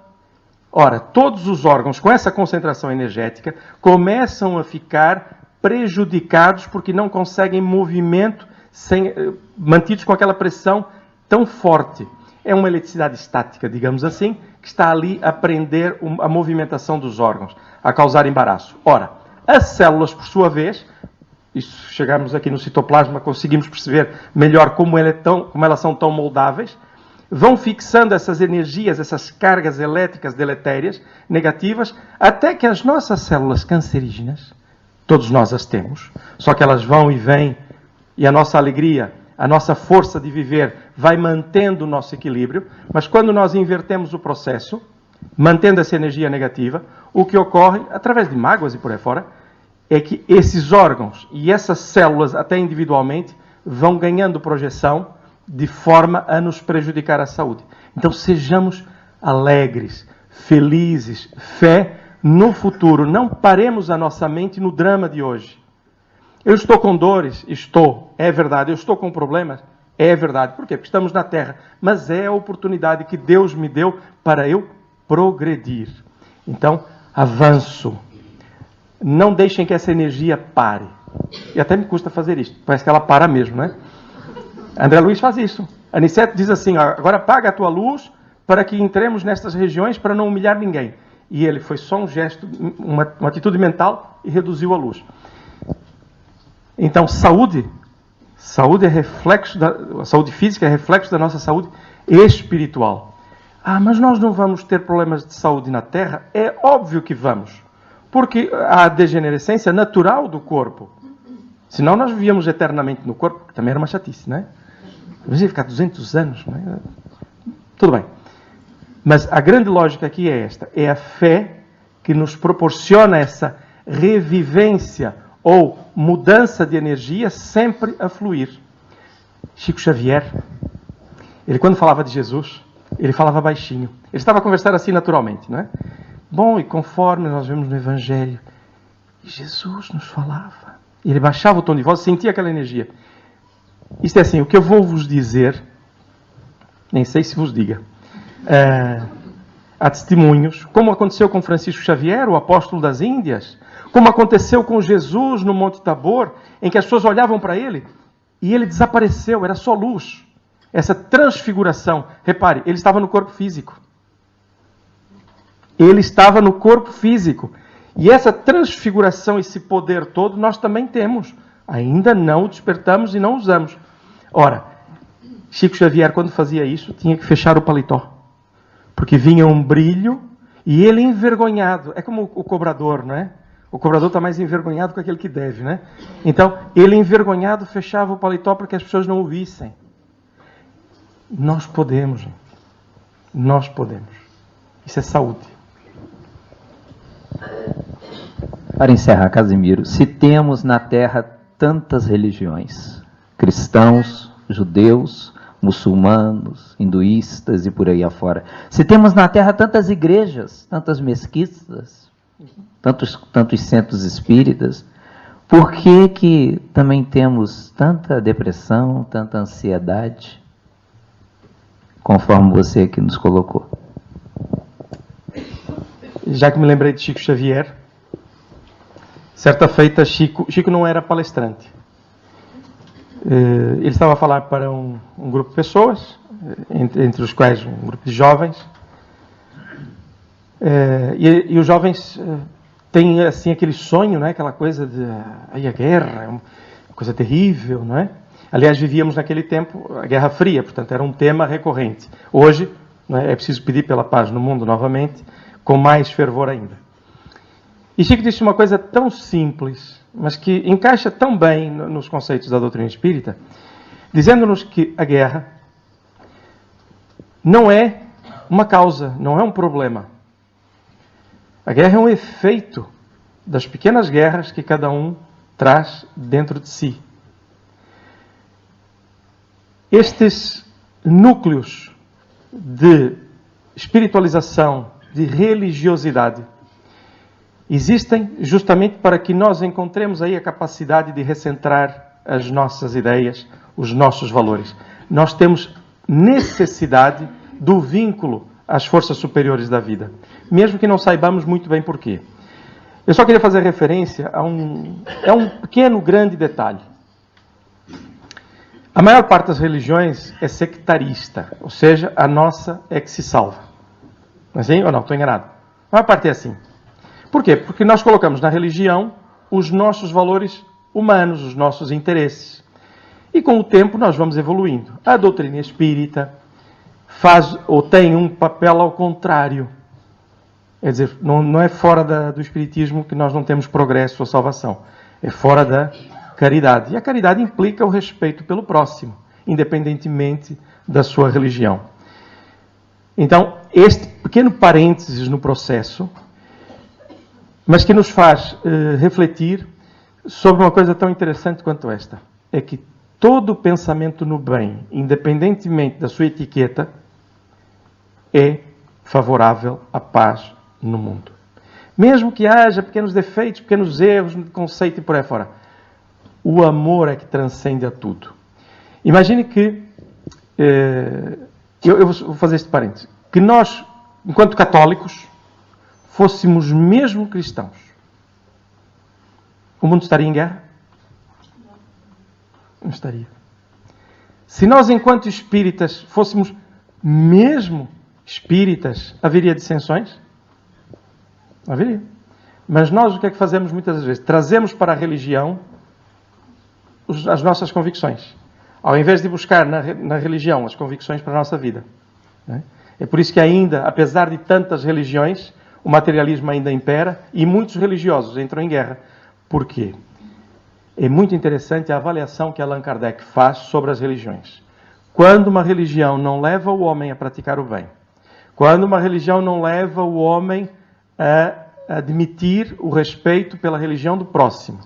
Ora, todos os órgãos com essa concentração energética começam a ficar prejudicados porque não conseguem movimento mantidos com aquela pressão tão forte. É uma eletricidade estática, digamos assim, que está ali a prender a movimentação dos órgãos, a causar embaraço. Ora, as células, por sua vez, isso chegamos aqui no citoplasma, conseguimos perceber melhor como elas são tão moldáveis, vão fixando essas energias, essas cargas elétricas deletérias, negativas, até que as nossas células cancerígenas, todos nós as temos, só que elas vão e vêm, e a nossa alegria, a nossa força de viver vai mantendo o nosso equilíbrio, mas quando nós invertemos o processo, mantendo essa energia negativa, o que ocorre, através de mágoas e por aí fora, é que esses órgãos e essas células, até individualmente, vão ganhando projeção de forma a nos prejudicar a saúde. Então sejamos alegres, felizes, fé no futuro. Não paremos a nossa mente no drama de hoje. Eu estou com dores? Estou. É verdade. Eu estou com problemas? É verdade. Por quê? Porque estamos na Terra. Mas é a oportunidade que Deus me deu para eu progredir. Então, avanço. Não deixem que essa energia pare. E até me custa fazer isto. Parece que ela para mesmo, né? André Luiz faz isso. Aniceto diz assim, agora apaga a tua luz para que entremos nestas regiões para não humilhar ninguém. E ele foi só um gesto, uma atitude mental e reduziu a luz. Então, saúde é reflexo a saúde física é reflexo da nossa saúde espiritual. Ah, mas nós não vamos ter problemas de saúde na Terra? É óbvio que vamos. Porque a degenerescência natural do corpo. Senão nós vivíamos eternamente no corpo, que também era uma chatice, não é? Imagina ficar 200 anos, não é? Tudo bem. Mas a grande lógica aqui é esta. É a fé que nos proporciona essa revivência ou mudança de energia sempre a fluir. Chico Xavier, ele quando falava de Jesus, ele falava baixinho. Ele estava a conversar assim naturalmente, não é? Bom, e conforme nós vemos no Evangelho, Jesus nos falava. Ele baixava o tom de voz, sentia aquela energia. Isto é assim, o que eu vou vos dizer, nem sei se vos diga, há testemunhos, como aconteceu com Francisco Xavier, o apóstolo das Índias, como aconteceu com Jesus no Monte Tabor, em que as pessoas olhavam para ele e ele desapareceu, era só luz. Essa transfiguração, repare, ele estava no corpo físico. Ele estava no corpo físico. E essa transfiguração, esse poder todo, nós também temos. Ainda não o despertamos e não usamos. Ora, Chico Xavier, quando fazia isso, tinha que fechar o paletó. Porque vinha um brilho e ele envergonhado. É como o cobrador, não é? O cobrador está mais envergonhado que aquele que deve, né? Então, ele envergonhado fechava o paletó para que as pessoas não o vissem. Nós podemos, gente. Nós podemos. Isso é saúde. Para encerrar, Casimiro, se temos na Terra tantas religiões, cristãos, judeus, muçulmanos, hinduístas e por aí afora, se temos na Terra tantas igrejas, tantas mesquitas, tantos centros espíritas, por que também temos tanta depressão, tanta ansiedade, conforme você aqui nos colocou? Já que me lembrei de Chico Xavier, certa feita Chico não era palestrante. Ele estava a falar para um grupo de pessoas, entre os quais um grupo de jovens, e os jovens têm assim aquele sonho, né? Aquela coisa de a guerra é uma coisa terrível, não é? Aliás, vivíamos naquele tempo a Guerra Fria, portanto era um tema recorrente. Hoje, não é preciso pedir pela paz no mundo novamente, com mais fervor ainda. E Chico disse uma coisa tão simples, mas que encaixa tão bem nos conceitos da doutrina espírita, dizendo-nos que a guerra não é uma causa, não é um problema. A guerra é um efeito das pequenas guerras que cada um traz dentro de si. Estes núcleos de espiritualização, de religiosidade, existem justamente para que nós encontremos aí a capacidade de recentrar as nossas ideias, os nossos valores. Nós temos necessidade do vínculo às forças superiores da vida, mesmo que não saibamos muito bem porquê. Eu só queria fazer referência a um pequeno, grande detalhe. A maior parte das religiões é sectarista, ou seja, a nossa é que se salva. Não é assim ou não? Estou enganado. A maior parte é assim. Por quê? Porque nós colocamos na religião os nossos valores humanos, os nossos interesses. E com o tempo nós vamos evoluindo. A doutrina espírita faz ou tem um papel ao contrário. Quer dizer, não é fora do espiritismo que nós não temos progresso ou salvação. É fora da caridade. E a caridade implica o respeito pelo próximo, independentemente da sua religião. Então, este pequeno parênteses no processo, mas que nos faz refletir sobre uma coisa tão interessante quanto esta. É que todo pensamento no bem, independentemente da sua etiqueta, é favorável à paz no mundo. Mesmo que haja pequenos defeitos, pequenos erros no conceito e por aí fora, o amor é que transcende a tudo. Imagine que, eu vou fazer este parênteses, que nós, enquanto católicos, fôssemos mesmo cristãos, o mundo estaria em guerra? Não estaria. Se nós, enquanto espíritas, fôssemos mesmo espíritas, haveria dissensões? Não haveria. Mas nós o que é que fazemos muitas vezes? Trazemos para a religião as nossas convicções, ao invés de buscar na religião as convicções para a nossa vida. É por isso que ainda, apesar de tantas religiões, o materialismo ainda impera e muitos religiosos entram em guerra. Por quê? É muito interessante a avaliação que Allan Kardec faz sobre as religiões. Quando uma religião não leva o homem a praticar o bem, quando uma religião não leva o homem a admitir o respeito pela religião do próximo,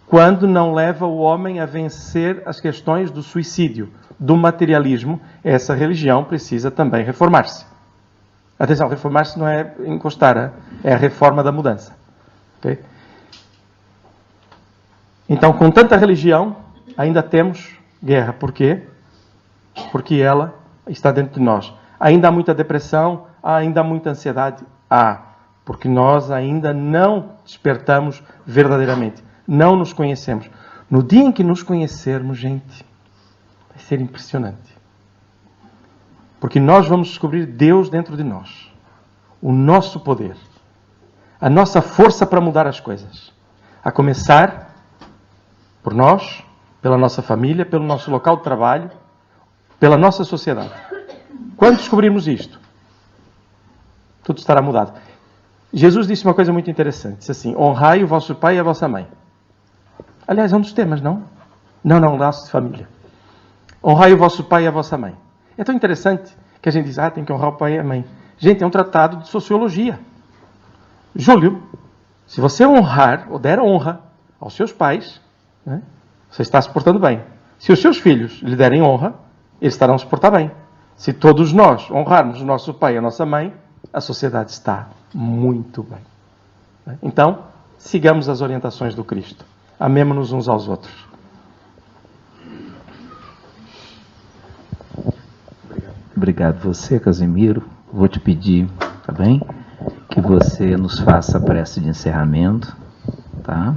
quando não leva o homem a vencer as questões do suicídio, do materialismo, essa religião precisa também reformar-se. Atenção, reformar-se não é encostar, é a reforma da mudança. Okay? Então, com tanta religião, ainda temos guerra. Por quê? Porque ela está dentro de nós. Ainda há muita depressão, ainda há muita ansiedade. Porque nós ainda não despertamos verdadeiramente. Não nos conhecemos. No dia em que nos conhecermos, gente, vai ser impressionante. Porque nós vamos descobrir Deus dentro de nós. O nosso poder. A nossa força para mudar as coisas. A começar por nós, pela nossa família, pelo nosso local de trabalho, pela nossa sociedade. Quando descobrirmos isto, tudo estará mudado. Jesus disse uma coisa muito interessante. Disse assim, honrai o vosso pai e a vossa mãe. Aliás, é um dos temas, não? Não, laço de família. Honrai o vosso pai e a vossa mãe. É tão interessante que a gente diz, tem que honrar o pai e a mãe. Gente, é um tratado de sociologia. Júlio, se você honrar, ou der honra aos seus pais, você está se portando bem. Se os seus filhos lhe derem honra, eles estarão se portar bem. Se todos nós honrarmos o nosso pai e a nossa mãe, a sociedade está muito bem. Então, sigamos as orientações do Cristo. Amemo-nos uns aos outros. Obrigado você, Casimiro. Vou te pedir, tá bem? Que você nos faça a prece de encerramento, tá?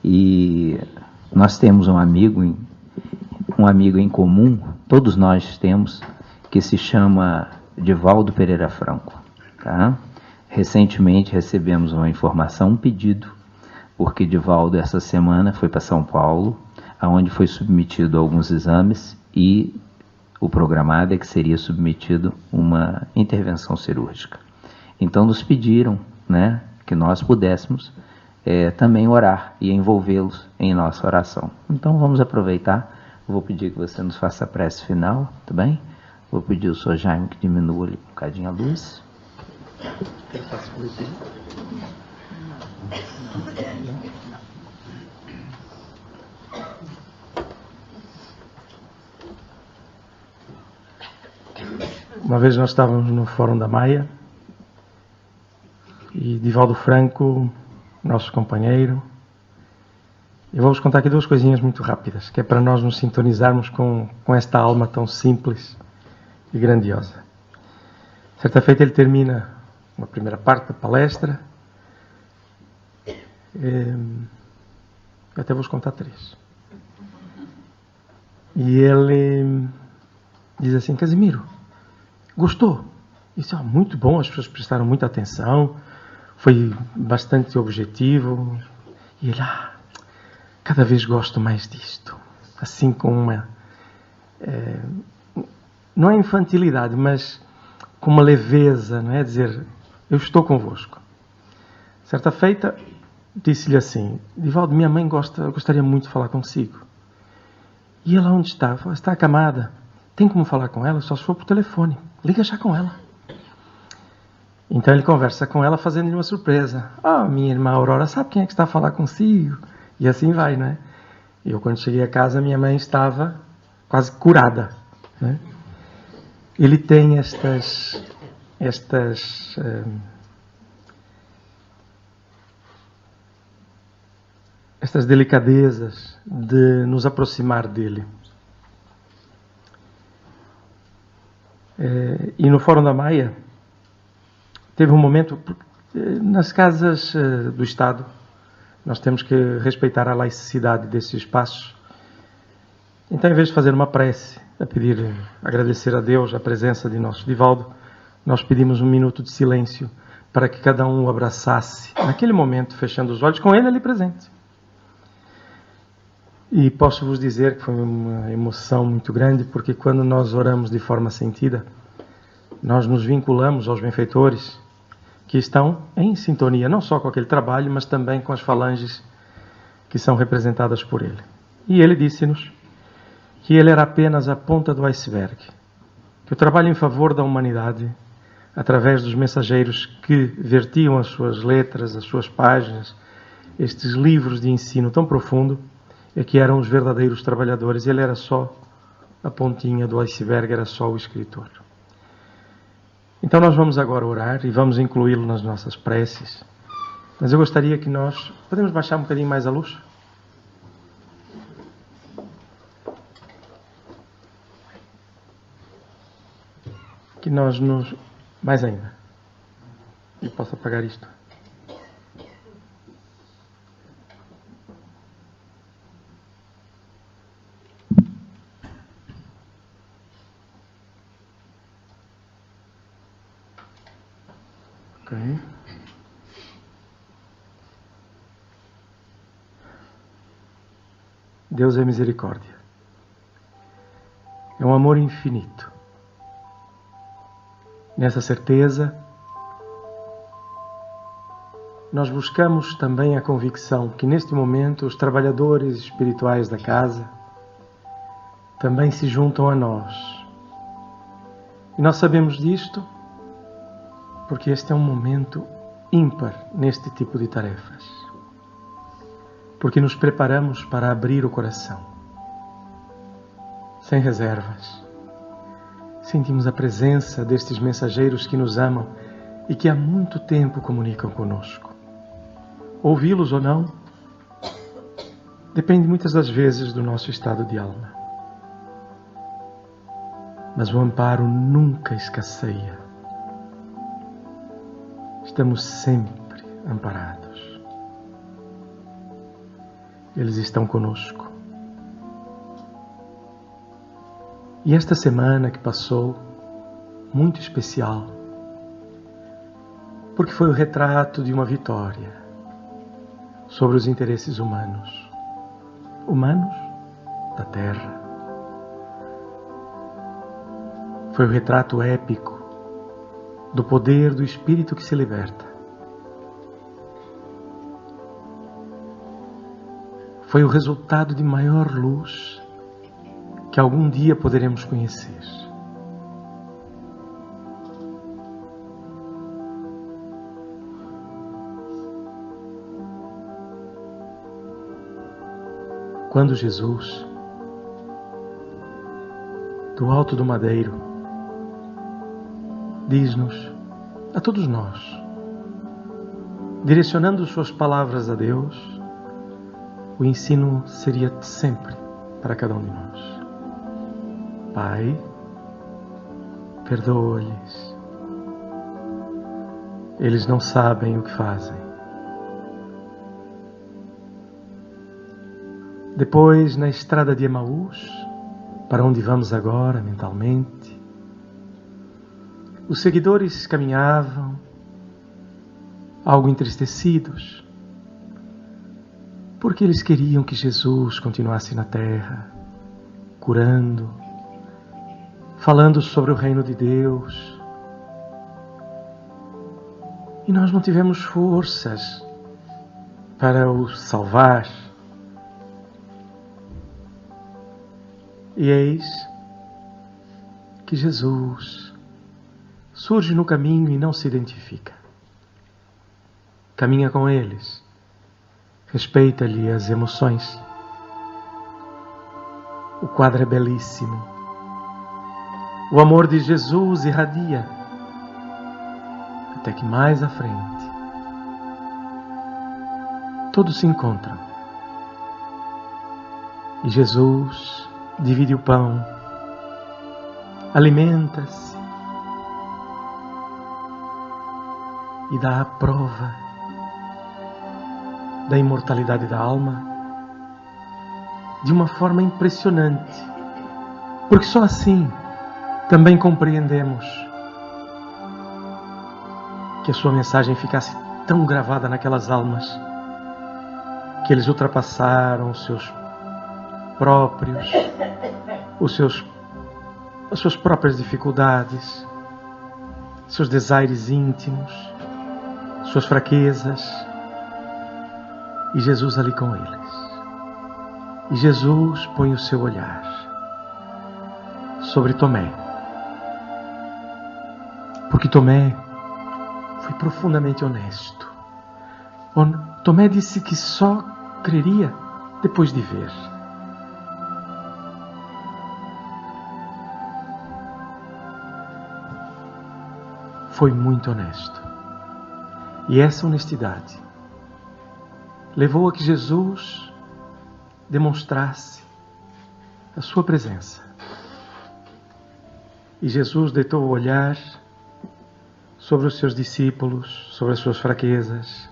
E nós temos um amigo em comum, todos nós temos, que se chama Divaldo Pereira Franco, tá? Recentemente recebemos uma informação, um pedido, porque Divaldo essa semana foi para São Paulo, aonde foi submetido a alguns exames e o programado é que seria submetido uma intervenção cirúrgica. Então nos pediram, que nós pudéssemos também orar e envolvê-los em nossa oração. Então vamos aproveitar. Vou pedir que você nos faça a prece final, tá bem? Vou pedir ao Sr. Jaime que diminua ali um bocadinho a luz. Uma vez nós estávamos no Fórum da Maia e Divaldo Franco, nosso companheiro, eu vou-vos contar aqui duas coisinhas muito rápidas, que é para nós nos sintonizarmos com esta alma tão simples e grandiosa. Certa feita ele termina uma primeira parte da palestra, eu até vou-vos contar três. E ele diz assim: Casimiro, gostou? Isso é muito bom, as pessoas prestaram muita atenção, foi bastante objetivo. E ele, cada vez gosto mais disto. Assim com uma... não é infantilidade, mas com uma leveza, não é? Dizer, eu estou convosco. Certa feita, disse-lhe assim: Divaldo, minha mãe gostaria muito de falar consigo. E ela onde está? Está acamada. Tem como falar com ela? Só se for por telefone. Liga já com ela. Então ele conversa com ela, fazendo-lhe uma surpresa. Minha irmã Aurora sabe quem é que está a falar consigo? E assim vai, né? Eu, quando cheguei a casa, minha mãe estava quase curada, né? Ele tem estas delicadezas de nos aproximar dele. E no Fórum da Maia, teve um momento, nas casas do Estado, nós temos que respeitar a laicidade desses espaços. Então, em vez de fazer uma prece, agradecer a Deus a presença de nosso Divaldo, nós pedimos um minuto de silêncio para que cada um o abraçasse, naquele momento, fechando os olhos, com ele ali presente. E posso vos dizer que foi uma emoção muito grande, porque quando nós oramos de forma sentida, nós nos vinculamos aos benfeitores que estão em sintonia, não só com aquele trabalho, mas também com as falanges que são representadas por ele. E ele disse-nos que ele era apenas a ponta do iceberg, que o trabalho em favor da humanidade, através dos mensageiros que vertiam as suas letras, as suas páginas, estes livros de ensino tão profundo, é que eram os verdadeiros trabalhadores. Ele era só a pontinha do iceberg, era só o escritor. Então nós vamos agora orar e vamos incluí-lo nas nossas preces. Mas eu gostaria que nós... Podemos baixar um bocadinho mais a luz? Que nós nos... Mais ainda. Eu posso apagar isto. Ok. Deus é misericórdia. É um amor infinito. Nessa certeza, nós buscamos também a convicção que neste momento os trabalhadores espirituais da casa também se juntam a nós. E nós sabemos disto porque este é um momento ímpar neste tipo de tarefas. Porque nos preparamos para abrir o coração, sem reservas. Sentimos a presença destes mensageiros que nos amam e que há muito tempo comunicam conosco. Ouvi-los ou não, depende muitas das vezes do nosso estado de alma. Mas o amparo nunca escasseia. Estamos sempre amparados. Eles estão conosco. E esta semana que passou, muito especial, porque foi o retrato de uma vitória sobre os interesses humanos da Terra. Foi o retrato épico do poder do Espírito que se liberta foi o resultado de maior luz que algum dia poderemos conhecer. Quando Jesus, do alto do madeiro, diz-nos, a todos nós, direcionando suas palavras a Deus, o ensino seria sempre para cada um de nós. Pai, perdoa-lhes. Eles não sabem o que fazem. Depois, na estrada de Emaús, para onde vamos agora mentalmente, os seguidores caminhavam, algo entristecidos, porque eles queriam que Jesus continuasse na terra, curando, falando sobre o reino de Deus. E nós não tivemos forças para o salvar. E eis que Jesus surge no caminho e não se identifica. Caminha com eles, respeita-lhe as emoções. O quadro é belíssimo. O amor de Jesus irradia, até que mais à frente todos se encontram. E Jesus divide o pão, alimenta-se e dá a prova da imortalidade da alma de uma forma impressionante, porque só assim também compreendemos que a sua mensagem ficasse tão gravada naquelas almas que eles ultrapassaram os seus próprios, as suas próprias dificuldades, seus desaires íntimos, suas fraquezas, e Jesus ali com eles. E Jesus põe o seu olhar sobre Tomé, porque Tomé foi profundamente honesto. Tomé disse que só creria depois de ver. Foi muito honesto. E essa honestidade levou a que Jesus demonstrasse a sua presença. E Jesus deitou o olhar sobre os seus discípulos, sobre as suas fraquezas,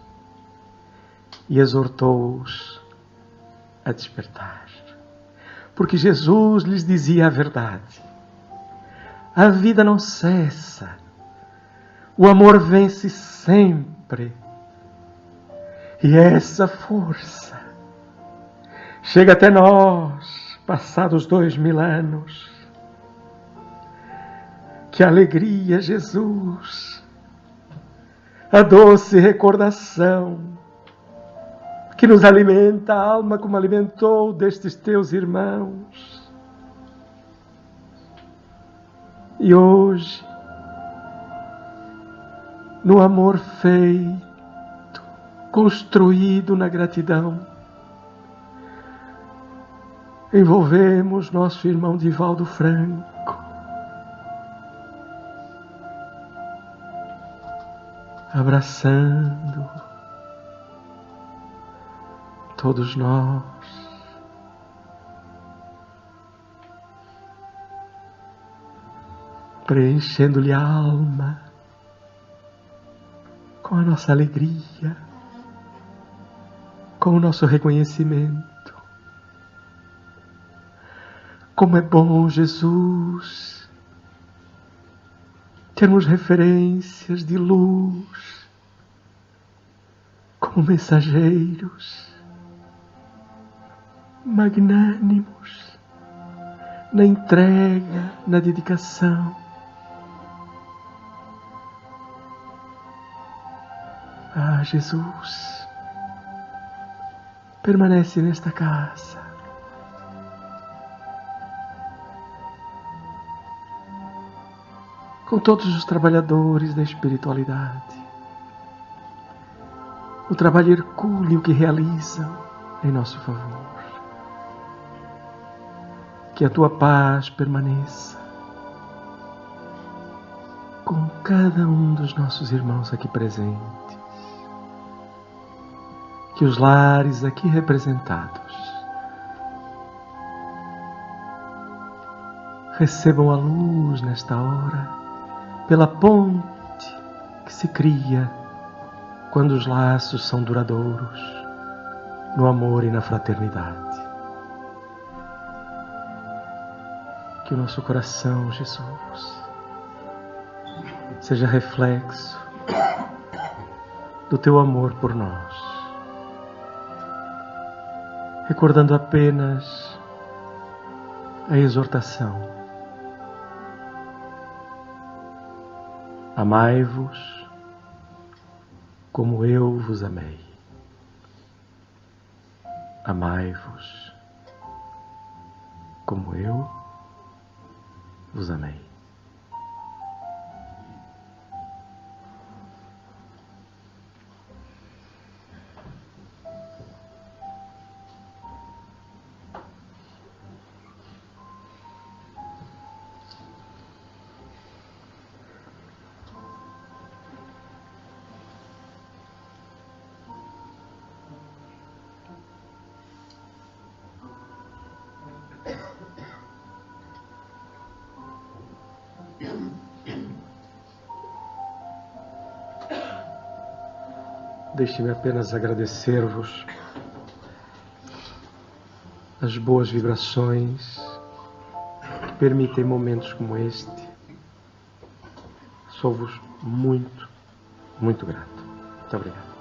e exortou-os a despertar. Porque Jesus lhes dizia a verdade. A vida não cessa. O amor vence sempre. E essa força chega até nós, passados 2000 anos. Que alegria, Jesus! A doce recordação que nos alimenta a alma como alimentou destes teus irmãos. E hoje, no amor feito, construído na gratidão, envolvemos nosso irmão Divaldo Franco, abraçando todos nós, preenchendo-lhe a alma com a nossa alegria, com o nosso reconhecimento. Como é bom, Jesus, termos referências de luz como mensageiros magnânimos na entrega, na dedicação. Ah, Jesus, permanece nesta casa. Com todos os trabalhadores da espiritualidade, o trabalho hercúleo que realizam em nosso favor. Que a tua paz permaneça com cada um dos nossos irmãos aqui presentes. Que os lares aqui representados recebam a luz nesta hora pela ponte que se cria quando os laços são duradouros no amor e na fraternidade. Que o nosso coração, Jesus, seja reflexo do teu amor por nós, recordando apenas a exortação: amai-vos como eu vos amei. Amai-vos como eu vos amei. Deixe-me apenas agradecer-vos as boas vibrações que permitem momentos como este. Sou-vos muito, muito grato. Muito obrigado.